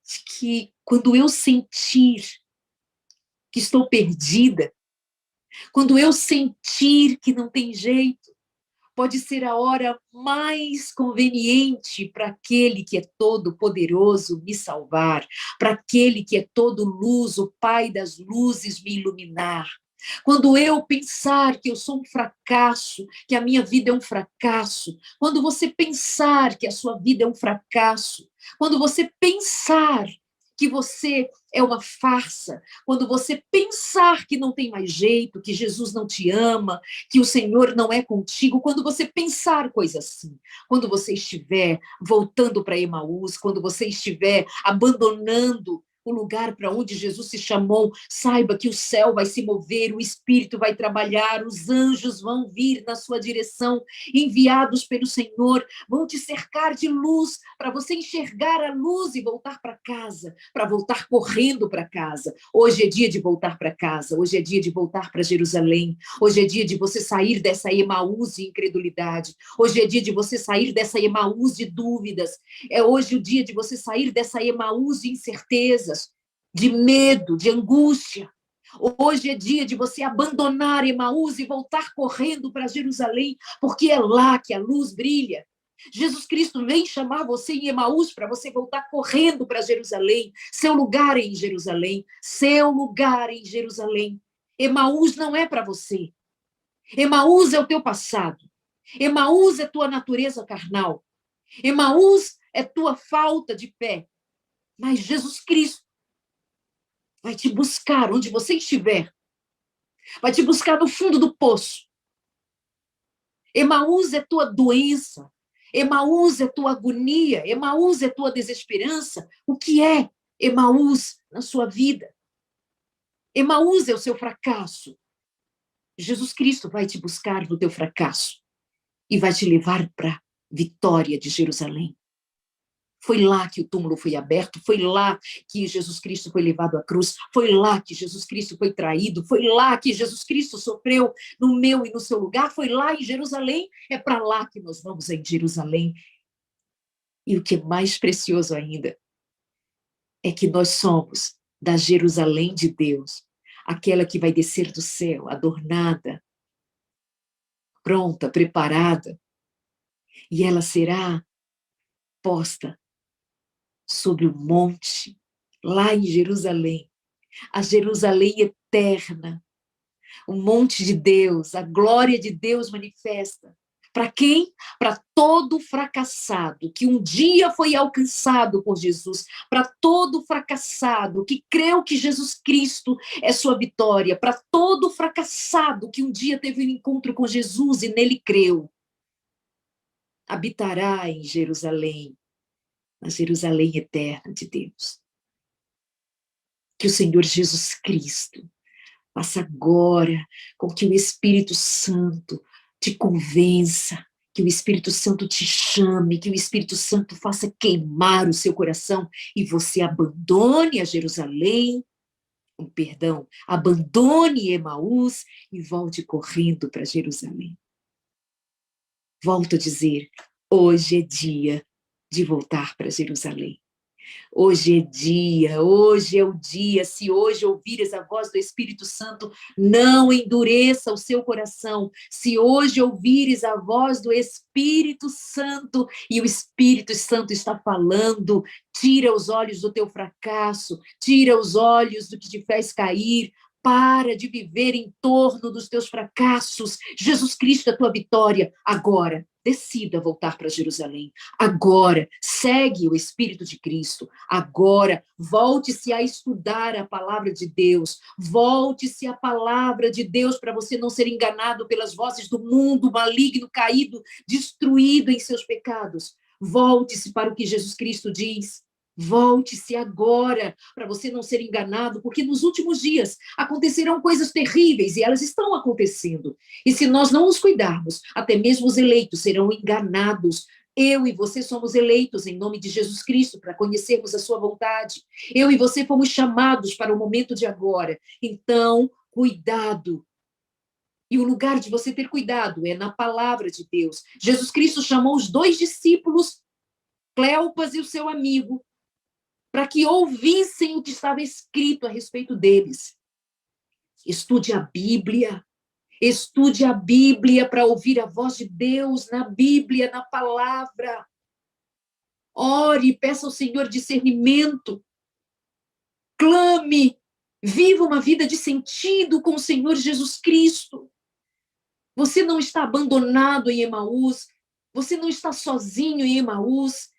De que quando eu sentir que estou perdida, quando eu sentir que não tem jeito, pode ser a hora mais conveniente para aquele que é todo poderoso me salvar, para aquele que é todo luz, o Pai das luzes me iluminar. Quando eu pensar que eu sou um fracasso, que a minha vida é um fracasso, quando você pensar que a sua vida é um fracasso, quando você pensar que você é uma farsa, quando você pensar que não tem mais jeito, que Jesus não te ama, que o Senhor não é contigo, quando você pensar coisa assim, quando você estiver voltando para Emaús, quando você estiver abandonando o lugar para onde Jesus se chamou, saiba que o céu vai se mover, o Espírito vai trabalhar, os anjos vão vir na sua direção, enviados pelo Senhor, vão te cercar de luz, para você enxergar a luz e voltar para casa, para voltar correndo para casa. Hoje é dia de voltar para casa, hoje é dia de voltar para Jerusalém, hoje é dia de você sair dessa Emaús de incredulidade, hoje é dia de você sair dessa Emaús de dúvidas, é hoje o dia de você sair dessa Emaús de incertezas, de medo, de angústia. Hoje é dia de você abandonar Emaús e voltar correndo para Jerusalém, porque é lá que a luz brilha. Jesus Cristo vem chamar você em Emaús para você voltar correndo para Jerusalém. Seu lugar é em Jerusalém. Seu lugar é em Jerusalém. Emaús não é para você. Emaús é o teu passado. Emaús é tua natureza carnal. Emaús é tua falta de fé. Mas Jesus Cristo vai te buscar onde você estiver. Vai te buscar no fundo do poço. Emaús é tua doença. Emaús é tua agonia. Emaús é tua desesperança. O que é Emaús na sua vida? Emaús é o seu fracasso. Jesus Cristo vai te buscar no teu fracasso e vai te levar para a vitória de Jerusalém. Foi lá que o túmulo foi aberto, foi lá que Jesus Cristo foi levado à cruz, foi lá que Jesus Cristo foi traído, foi lá que Jesus Cristo sofreu no meu e no seu lugar, foi lá em Jerusalém, é para lá que nós vamos em Jerusalém. E o que é mais precioso ainda é que nós somos da Jerusalém de Deus, aquela que vai descer do céu, adornada, pronta, preparada, e ela será posta sobre o monte, lá em Jerusalém, a Jerusalém eterna, o monte de Deus, a glória de Deus manifesta. Para quem? Para todo fracassado que um dia foi alcançado por Jesus, para todo fracassado que creu que Jesus Cristo é sua vitória, para todo fracassado que um dia teve um encontro com Jesus e nele creu, habitará em Jerusalém, na Jerusalém eterna de Deus. Que o Senhor Jesus Cristo faça agora com que o Espírito Santo te convença, que o Espírito Santo te chame, que o Espírito Santo faça queimar o seu coração e você abandone a Jerusalém perdão, abandone Emaús e volte correndo para Jerusalém. Volto a dizer, hoje é dia de voltar para Jerusalém. Hoje é o dia. Se hoje ouvires a voz do Espírito Santo, não endureça o seu coração. Se hoje ouvires a voz do Espírito Santo, e o Espírito Santo está falando, tira os olhos do teu fracasso, tira os olhos do que te faz cair, para de viver em torno dos teus fracassos. Jesus Cristo é a tua vitória. Agora, decida voltar para Jerusalém. Agora, segue o Espírito de Cristo. Agora, volte-se a estudar a palavra de Deus. Volte-se à palavra de Deus para você não ser enganado pelas vozes do mundo maligno, caído, destruído em seus pecados. Volte-se para o que Jesus Cristo diz. Volte-se agora, para você não ser enganado, porque nos últimos dias acontecerão coisas terríveis e elas estão acontecendo. E se nós não nos cuidarmos, até mesmo os eleitos serão enganados. Eu e você somos eleitos em nome de Jesus Cristo para conhecermos a sua vontade. Eu e você fomos chamados para o momento de agora. Então, cuidado. E o lugar de você ter cuidado é na palavra de Deus. Jesus Cristo chamou os 2 discípulos, Cleopas e o seu amigo, para que ouvissem o que estava escrito a respeito deles. Estude a Bíblia para ouvir a voz de Deus na Bíblia, na palavra. Ore, peça ao Senhor discernimento. Clame, viva uma vida de sentido com o Senhor Jesus Cristo. Você não está abandonado em Emaús, você não está sozinho em Emaús.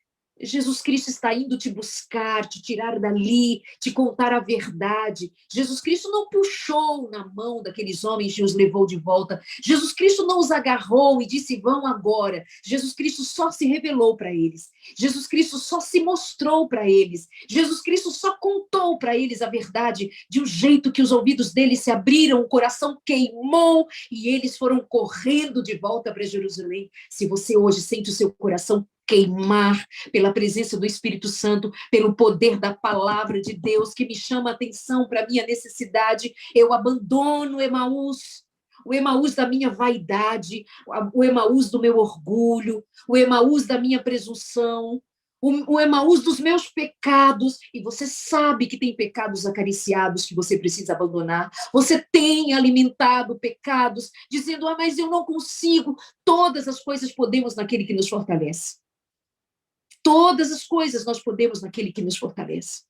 Jesus Cristo está indo te buscar, te tirar dali, te contar a verdade. Jesus Cristo não puxou na mão daqueles homens e os levou de volta. Jesus Cristo não os agarrou e disse, vão agora. Jesus Cristo só se revelou para eles. Jesus Cristo só se mostrou para eles. Jesus Cristo só contou para eles a verdade de um jeito que os ouvidos deles se abriram, o coração queimou e eles foram correndo de volta para Jerusalém. Se você hoje sente o seu coração queimar pela presença do Espírito Santo, pelo poder da palavra de Deus que me chama a atenção para a minha necessidade, eu abandono Emaús, o Emaús da minha vaidade, o Emaús do meu orgulho, o Emaús da minha presunção, o Emaús dos meus pecados, e você sabe que tem pecados acariciados que você precisa abandonar, você tem alimentado pecados, dizendo, mas eu não consigo, todas as coisas podemos naquele que nos fortalece. Todas as coisas nós podemos naquele que nos fortalece.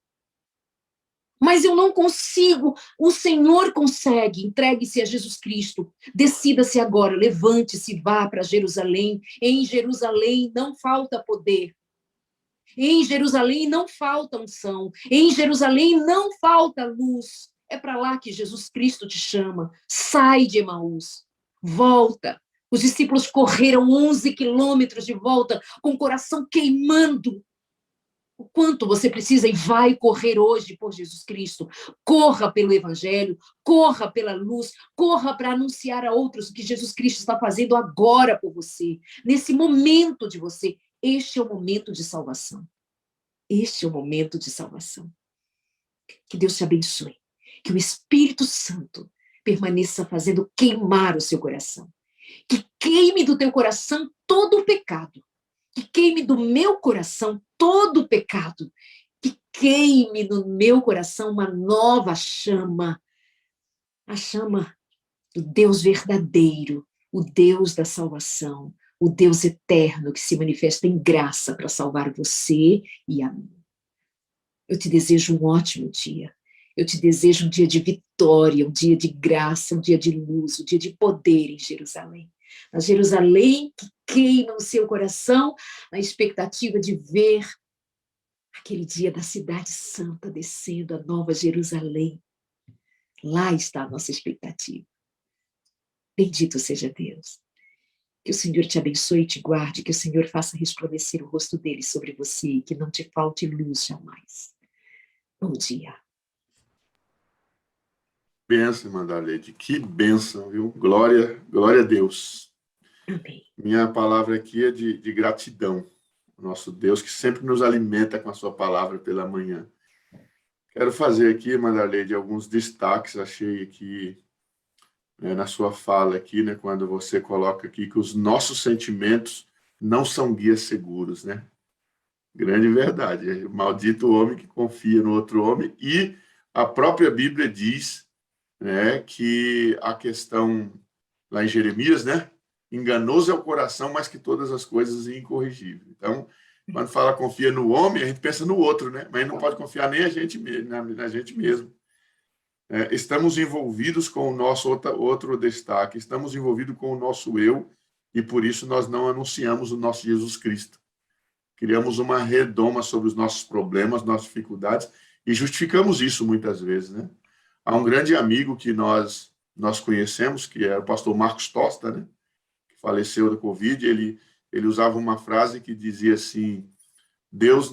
Mas eu não consigo, o Senhor consegue, entregue-se a Jesus Cristo, decida-se agora, levante-se, vá para Jerusalém. Em Jerusalém não falta poder. Em Jerusalém não falta unção. Em Jerusalém não falta luz. É para lá que Jesus Cristo te chama. Sai de Emaús, volta. Os discípulos correram 11 quilômetros de volta, com o coração queimando. O quanto você precisa e vai correr hoje por Jesus Cristo. Corra pelo Evangelho, corra pela luz, corra para anunciar a outros o que Jesus Cristo está fazendo agora por você, nesse momento de você. Este é o momento de salvação. Este é o momento de salvação. Que Deus te abençoe. Que o Espírito Santo permaneça fazendo queimar o seu coração. Que queime do teu coração todo o pecado. Que queime do meu coração todo o pecado. Que queime no meu coração uma nova chama. A chama do Deus verdadeiro, o Deus da salvação, o Deus eterno que se manifesta em graça para salvar você e a mim. Eu te desejo um ótimo dia. Eu te desejo um dia de vitória, um dia de graça, um dia de luz, um dia de poder em Jerusalém. Na Jerusalém que queima o seu coração, na expectativa de ver aquele dia da cidade santa descendo, a nova Jerusalém. Lá está a nossa expectativa. Bendito seja Deus. Que o Senhor te abençoe e te guarde, que o Senhor faça resplandecer o rosto dele sobre você e que não te falte luz jamais. Bom dia. Bênção, irmã Darlede. Que bênção, viu? Glória a Deus. Amém. Minha palavra aqui é de gratidão. Nosso Deus que sempre nos alimenta com a sua palavra pela manhã. Quero fazer aqui, Madalene, alguns destaques, achei aqui, né, na sua fala aqui, né, quando você coloca aqui que os nossos sentimentos não são guias seguros, né? Grande verdade. Maldito o homem que confia no outro homem. E a própria Bíblia diz, né, que a questão, lá em Jeremias, né? Enganoso é o coração, mais que todas as coisas e incorrigível. Então, quando fala confia no homem, a gente pensa no outro, né? Mas não pode confiar nem a gente, na gente mesmo. Estamos envolvidos com o nosso outro destaque, estamos envolvidos com o nosso eu, e por isso nós não anunciamos o nosso Jesus Cristo. Criamos uma redoma sobre os nossos problemas, nossas dificuldades, e justificamos isso muitas vezes, né? Há um grande amigo que nós conhecemos, que é o pastor Marcos Tosta, né? Que faleceu da Covid. Ele usava uma frase que dizia assim: Deus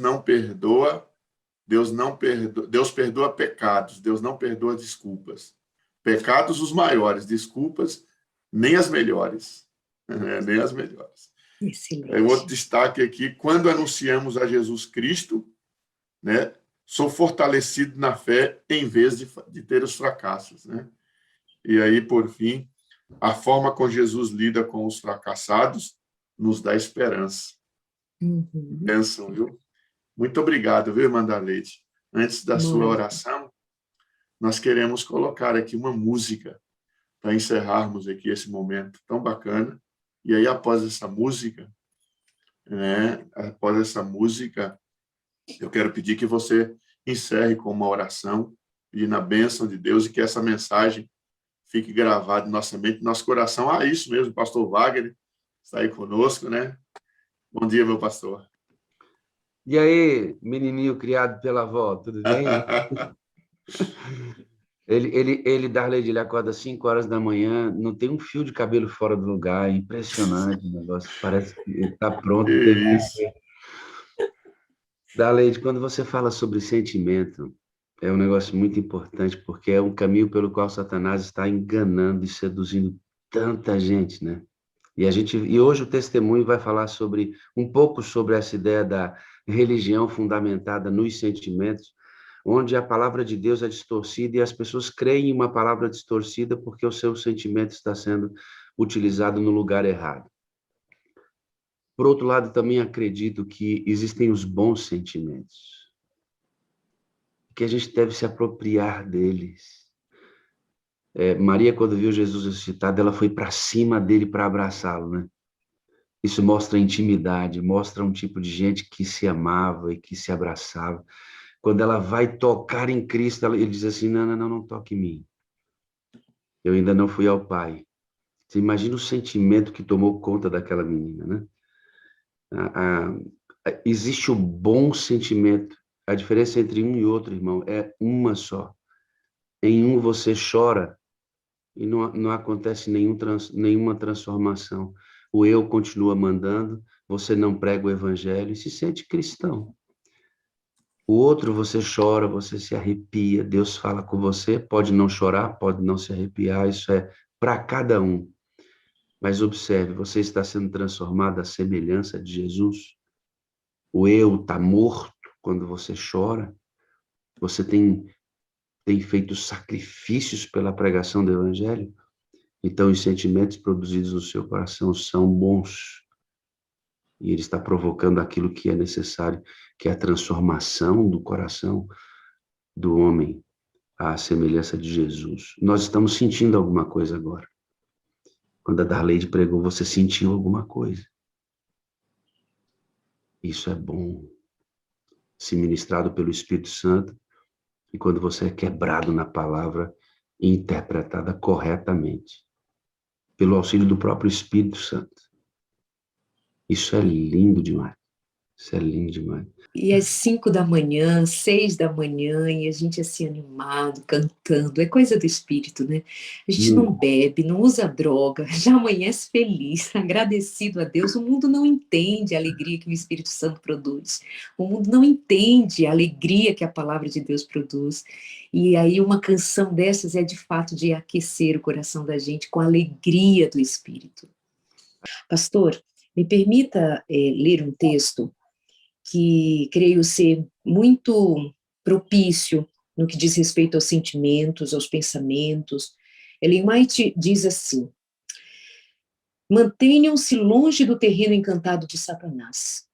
Deus perdoa pecados, Deus não perdoa desculpas. Pecados os maiores, desculpas nem as melhores, né? Nem as melhores. Outro Excelente. destaque aqui: quando anunciamos a Jesus Cristo, né, sou fortalecido na fé em vez de ter os fracassos, né? E aí, por fim, a forma como Jesus lida com os fracassados nos dá esperança. Uhum. Bênção, viu? Muito obrigado, viu, irmã Darleide? Antes da sua Mônica. oração, nós queremos colocar aqui uma música para encerrarmos aqui esse momento tão bacana. E aí, após essa música, né, eu quero pedir que você encerre com uma oração, pedindo a bênção de Deus e que essa mensagem fique gravada em nossa mente, em nosso coração. Ah, isso mesmo, pastor Wagner está aí conosco, né? Bom dia, meu pastor. E aí, menininho criado pela avó, tudo bem? Darley, ele acorda às 5 horas da manhã, não tem um fio de cabelo fora do lugar, é impressionante o negócio, parece que ele está pronto. Que isso. Darley, quando você fala sobre sentimento, é um negócio muito importante, porque é um caminho pelo qual Satanás está enganando e seduzindo tanta gente, né? E hoje o testemunho vai falar um pouco sobre essa ideia da religião fundamentada nos sentimentos, onde a palavra de Deus é distorcida e as pessoas creem em uma palavra distorcida porque o seu sentimento está sendo utilizado no lugar errado. Por outro lado, também acredito que existem os bons sentimentos, que a gente deve se apropriar deles. Maria, quando viu Jesus ressuscitado, ela foi para cima dele para abraçá-lo, né? Isso mostra intimidade, mostra um tipo de gente que se amava e que se abraçava. Quando ela vai tocar em Cristo, ele diz assim, não toque em mim. Eu ainda não fui ao Pai. Você imagina o sentimento que tomou conta daquela menina, né? Existe o bom sentimento. A diferença entre um e outro, irmão, é uma só. Em um você chora e não acontece nenhuma transformação. O eu continua mandando, você não prega o evangelho e se sente cristão. O outro, você chora, você se arrepia, Deus fala com você, pode não chorar, pode não se arrepiar, isso é para cada um. Mas observe, você está sendo transformado à semelhança de Jesus. O eu está morto quando você chora. Você tem feito sacrifícios pela pregação do evangelho. Então, os sentimentos produzidos no seu coração são bons. E ele está provocando aquilo que é necessário, que é a transformação do coração do homem à semelhança de Jesus. Nós estamos sentindo alguma coisa agora. Quando a Darleide pregou, você sentiu alguma coisa. Isso é bom. Se ministrado pelo Espírito Santo, e quando você é quebrado na palavra e interpretada corretamente, pelo auxílio do próprio Espírito Santo. Isso é lindo demais. Isso é lindo demais. E às 5 da manhã, 6 da manhã, e a gente assim animado, cantando, é coisa do espírito, né? A gente não bebe, não usa droga, já amanhece feliz, agradecido a Deus. O mundo não entende a alegria que o Espírito Santo produz. O mundo não entende a alegria que a palavra de Deus produz. E aí uma canção dessas é de fato de aquecer o coração da gente com a alegria do Espírito. Pastor, me permita ler um texto que creio ser muito propício no que diz respeito aos sentimentos, aos pensamentos. Ellen White diz assim: mantenham-se longe do terreno encantado de Satanás.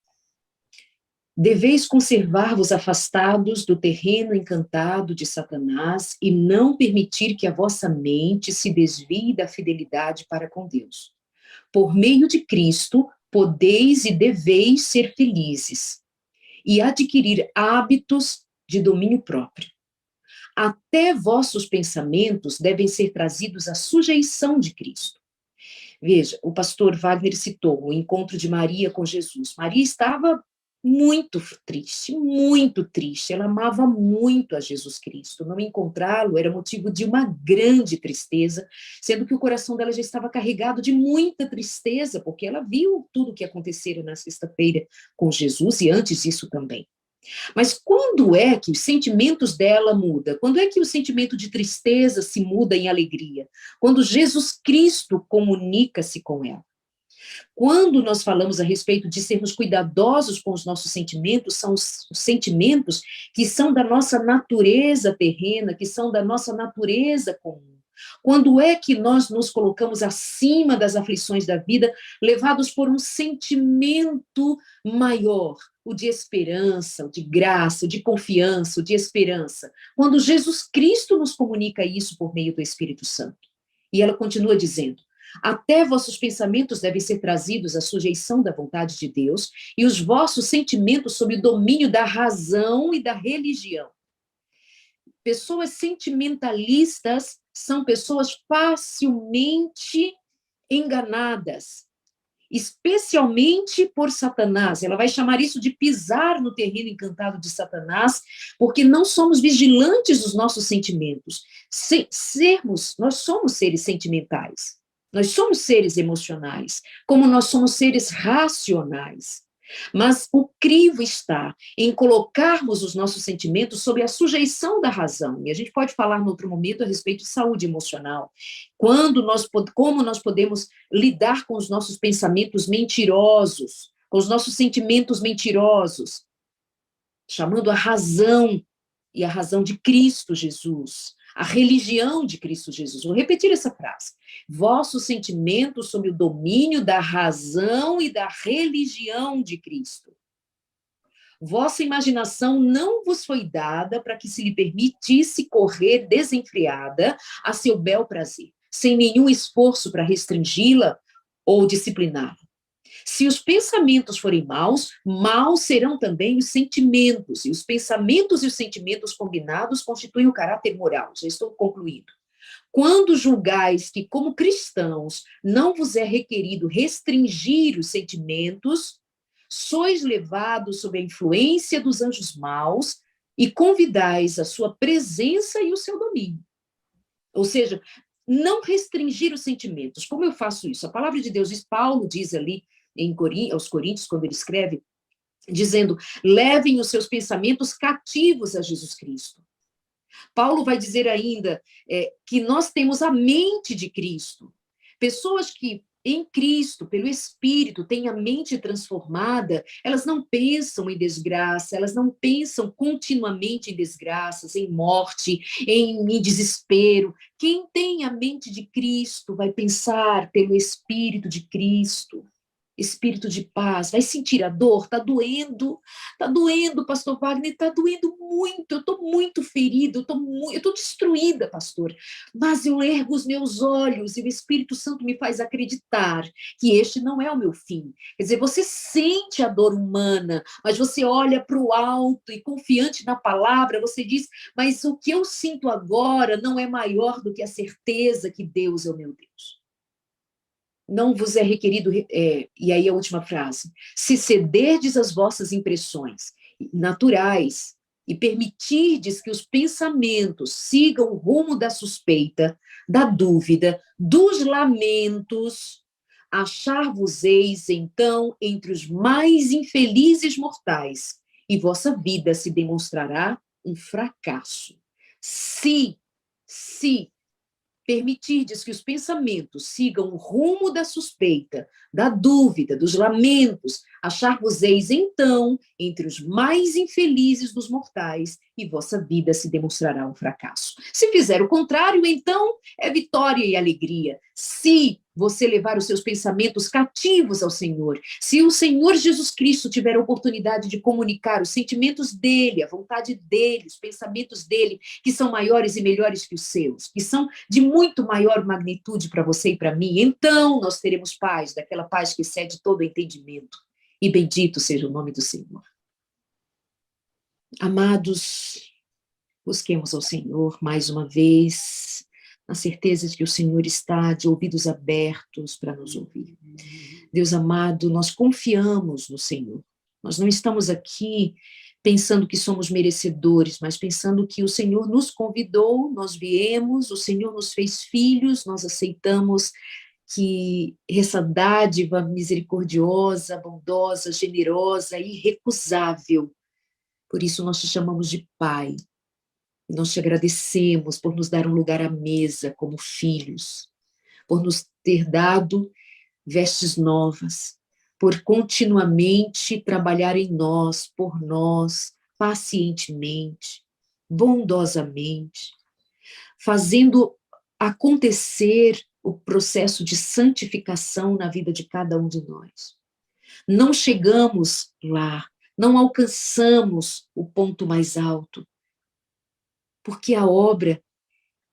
Deveis conservar-vos afastados do terreno encantado de Satanás e não permitir que a vossa mente se desvie da fidelidade para com Deus. Por meio de Cristo, podeis e deveis ser felizes e adquirir hábitos de domínio próprio. Até vossos pensamentos devem ser trazidos à sujeição de Cristo. Veja, o pastor Wagner citou o encontro de Maria com Jesus. Maria estava muito triste, ela amava muito a Jesus Cristo, não encontrá-lo era motivo de uma grande tristeza, sendo que o coração dela já estava carregado de muita tristeza, porque ela viu tudo o que acontecera na sexta-feira com Jesus, e antes disso também. Mas quando é que os sentimentos dela mudam? Quando é que o sentimento de tristeza se muda em alegria? Quando Jesus Cristo comunica-se com ela. Quando nós falamos a respeito de sermos cuidadosos com os nossos sentimentos, são os sentimentos que são da nossa natureza terrena, que são da nossa natureza comum. Quando é que nós nos colocamos acima das aflições da vida, levados por um sentimento maior, o de esperança, o de graça, o de confiança, o de esperança? Quando Jesus Cristo nos comunica isso por meio do Espírito Santo. E ela continua dizendo: até vossos pensamentos devem ser trazidos à sujeição da vontade de Deus e os vossos sentimentos sob o domínio da razão e da religião. Pessoas sentimentalistas são pessoas facilmente enganadas, especialmente por Satanás. Ela vai chamar isso de pisar no terreno encantado de Satanás, porque não somos vigilantes dos nossos sentimentos. Nós somos seres sentimentais. Nós somos seres emocionais, como nós somos seres racionais. Mas o crivo está em colocarmos os nossos sentimentos sob a sujeição da razão. E a gente pode falar em outro momento a respeito de saúde emocional. Como nós podemos lidar com os nossos pensamentos mentirosos, com os nossos sentimentos mentirosos, chamando a razão e a razão de Cristo Jesus, a religião de Cristo Jesus. Vou repetir essa frase. Vossos sentimentos sob o domínio da razão e da religião de Cristo. Vossa imaginação não vos foi dada para que se lhe permitisse correr desenfreada a seu bel prazer, sem nenhum esforço para restringi-la ou discipliná-la. Se os pensamentos forem maus, maus serão também os sentimentos, e os pensamentos e os sentimentos combinados constituem o caráter moral. Já estou concluindo. Quando julgais que, como cristãos, não vos é requerido restringir os sentimentos, sois levados sob a influência dos anjos maus e convidais a sua presença e o seu domínio. Ou seja, não restringir os sentimentos. Como eu faço isso? A palavra de Deus diz, Paulo diz ali, aos Coríntios, quando ele escreve, dizendo, levem os seus pensamentos cativos a Jesus Cristo. Paulo vai dizer ainda que nós temos a mente de Cristo. Pessoas que em Cristo, pelo Espírito, têm a mente transformada, elas não pensam em desgraça, elas não pensam continuamente em desgraças, em morte, em desespero. Quem tem a mente de Cristo vai pensar pelo Espírito de Cristo. Espírito de paz, vai sentir a dor, está doendo, pastor Wagner, está doendo muito, eu estou muito ferida, eu estou destruída, pastor, mas eu ergo os meus olhos e o Espírito Santo me faz acreditar que este não é o meu fim. Quer dizer, você sente a dor humana, mas você olha para o alto e confiante na palavra, você diz, mas o que eu sinto agora não é maior do que a certeza que Deus é o meu Deus. Não vos é requerido, e aí a última frase, se cederdes às vossas impressões naturais e permitirdes que os pensamentos sigam o rumo da suspeita, da dúvida, dos lamentos, achar-vos-eis, então, entre os mais infelizes mortais, e vossa vida se demonstrará um fracasso. Se permitirdes que os pensamentos sigam o rumo da suspeita, da dúvida, dos lamentos, achar-vos-eis então entre os mais infelizes dos mortais, e vossa vida se demonstrará um fracasso. Se fizer o contrário, então é vitória e alegria. Se você levar os seus pensamentos cativos ao Senhor, se o Senhor Jesus Cristo tiver a oportunidade de comunicar os sentimentos dele, a vontade dele, os pensamentos dele, que são maiores e melhores que os seus, que são de muito maior magnitude para você e para mim, então nós teremos paz, daquela paz que excede todo entendimento. E bendito seja o nome do Senhor. Amados, busquemos ao Senhor mais uma vez, na certeza de que o Senhor está de ouvidos abertos para nos ouvir. Deus amado, nós confiamos no Senhor. Nós não estamos aqui pensando que somos merecedores, mas pensando que o Senhor nos convidou, nós viemos, o Senhor nos fez filhos, nós aceitamos que essa dádiva misericordiosa, bondosa, generosa, irrecusável. Por isso nós te chamamos de Pai. E nós te agradecemos por nos dar um lugar à mesa como filhos, por nos ter dado vestes novas, por continuamente trabalhar em nós, por nós, pacientemente, bondosamente, fazendo acontecer o processo de santificação na vida de cada um de nós. Não chegamos lá, não alcançamos o ponto mais alto, porque a obra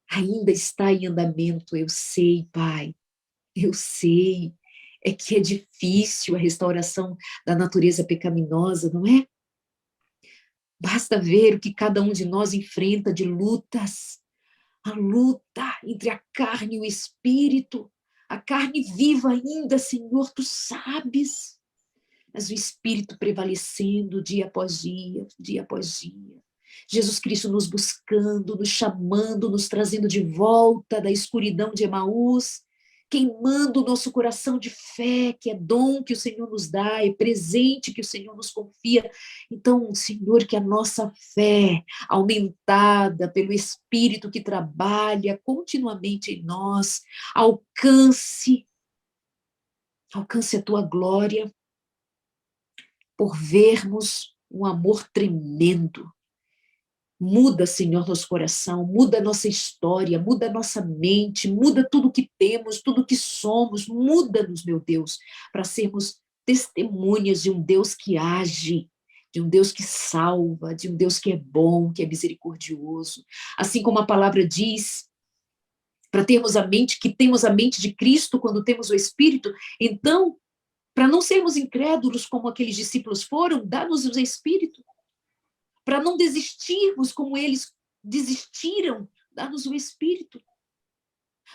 ainda está em andamento. Eu sei, Pai, eu sei. É que é difícil a restauração da natureza pecaminosa, não é? Basta ver o que cada um de nós enfrenta de lutas. A luta entre a carne e o espírito. A carne viva ainda, Senhor, tu sabes. Mas o espírito prevalecendo dia após dia, dia após dia. Jesus Cristo nos buscando, nos chamando, nos trazendo de volta da escuridão de Emaús, queimando o nosso coração de fé, que é dom que o Senhor nos dá, é presente que o Senhor nos confia. Então, Senhor, que a nossa fé, aumentada pelo Espírito que trabalha continuamente em nós, alcance a tua glória, por vermos um amor tremendo. Muda, Senhor, nosso coração, muda a nossa história, muda a nossa mente, muda tudo que temos, tudo que somos, muda-nos, meu Deus, para sermos testemunhas de um Deus que age, de um Deus que salva, de um Deus que é bom, que é misericordioso. Assim como a palavra diz, para termos a mente, que temos a mente de Cristo quando temos o Espírito, então, para não sermos incrédulos como aqueles discípulos foram, dá-nos o Espírito. Para não desistirmos como eles desistiram, dá-nos o Espírito.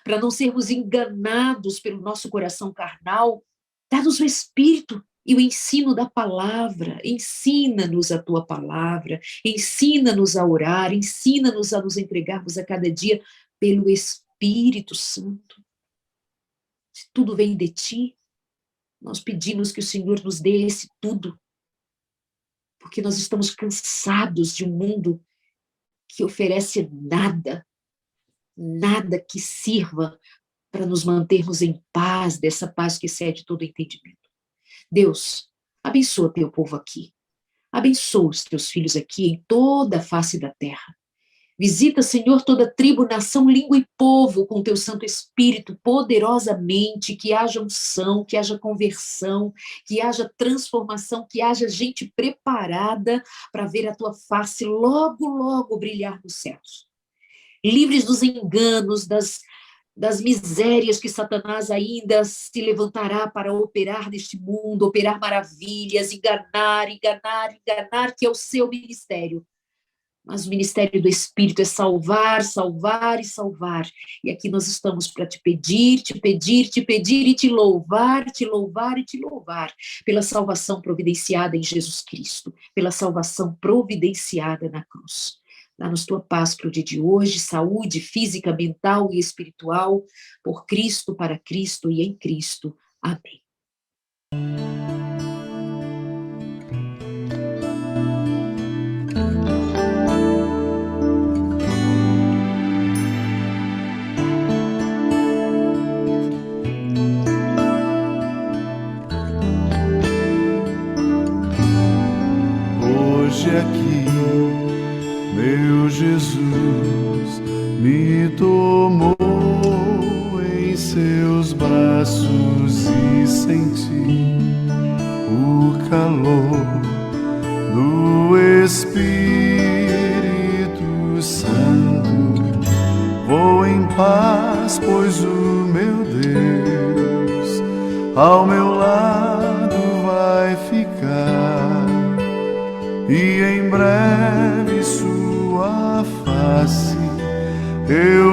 Para não sermos enganados pelo nosso coração carnal, dá-nos o Espírito e o ensino da palavra. Ensina-nos a tua palavra, ensina-nos a orar, ensina-nos a nos entregarmos a cada dia pelo Espírito Santo. Se tudo vem de ti, nós pedimos que o Senhor nos dê esse tudo, porque nós estamos cansados de um mundo que oferece nada, nada que sirva para nos mantermos em paz, dessa paz que excede todo entendimento. Deus, abençoa teu povo aqui, abençoa os teus filhos aqui em toda a face da terra. Visita, Senhor, toda tribo, nação, língua e povo com teu Santo Espírito poderosamente, que haja unção, que haja conversão, que haja transformação, que haja gente preparada para ver a tua face logo, logo brilhar nos céus. Livres dos enganos, das misérias que Satanás ainda se levantará para operar neste mundo, operar maravilhas, enganar, que é o seu ministério. Mas o ministério do Espírito é salvar, salvar e salvar. E aqui nós estamos para te pedir e te louvar pela salvação providenciada em Jesus Cristo, pela salvação providenciada na cruz. Dá-nos tua paz para o dia de hoje, saúde física, mental e espiritual, por Cristo, para Cristo e em Cristo. Amém. hoje aqui, meu Jesus me tomou em seus braços e senti o calor do Espírito Santo. Vou em paz, pois o meu Deus ao meu lado vai ficar, e em breve sua face eu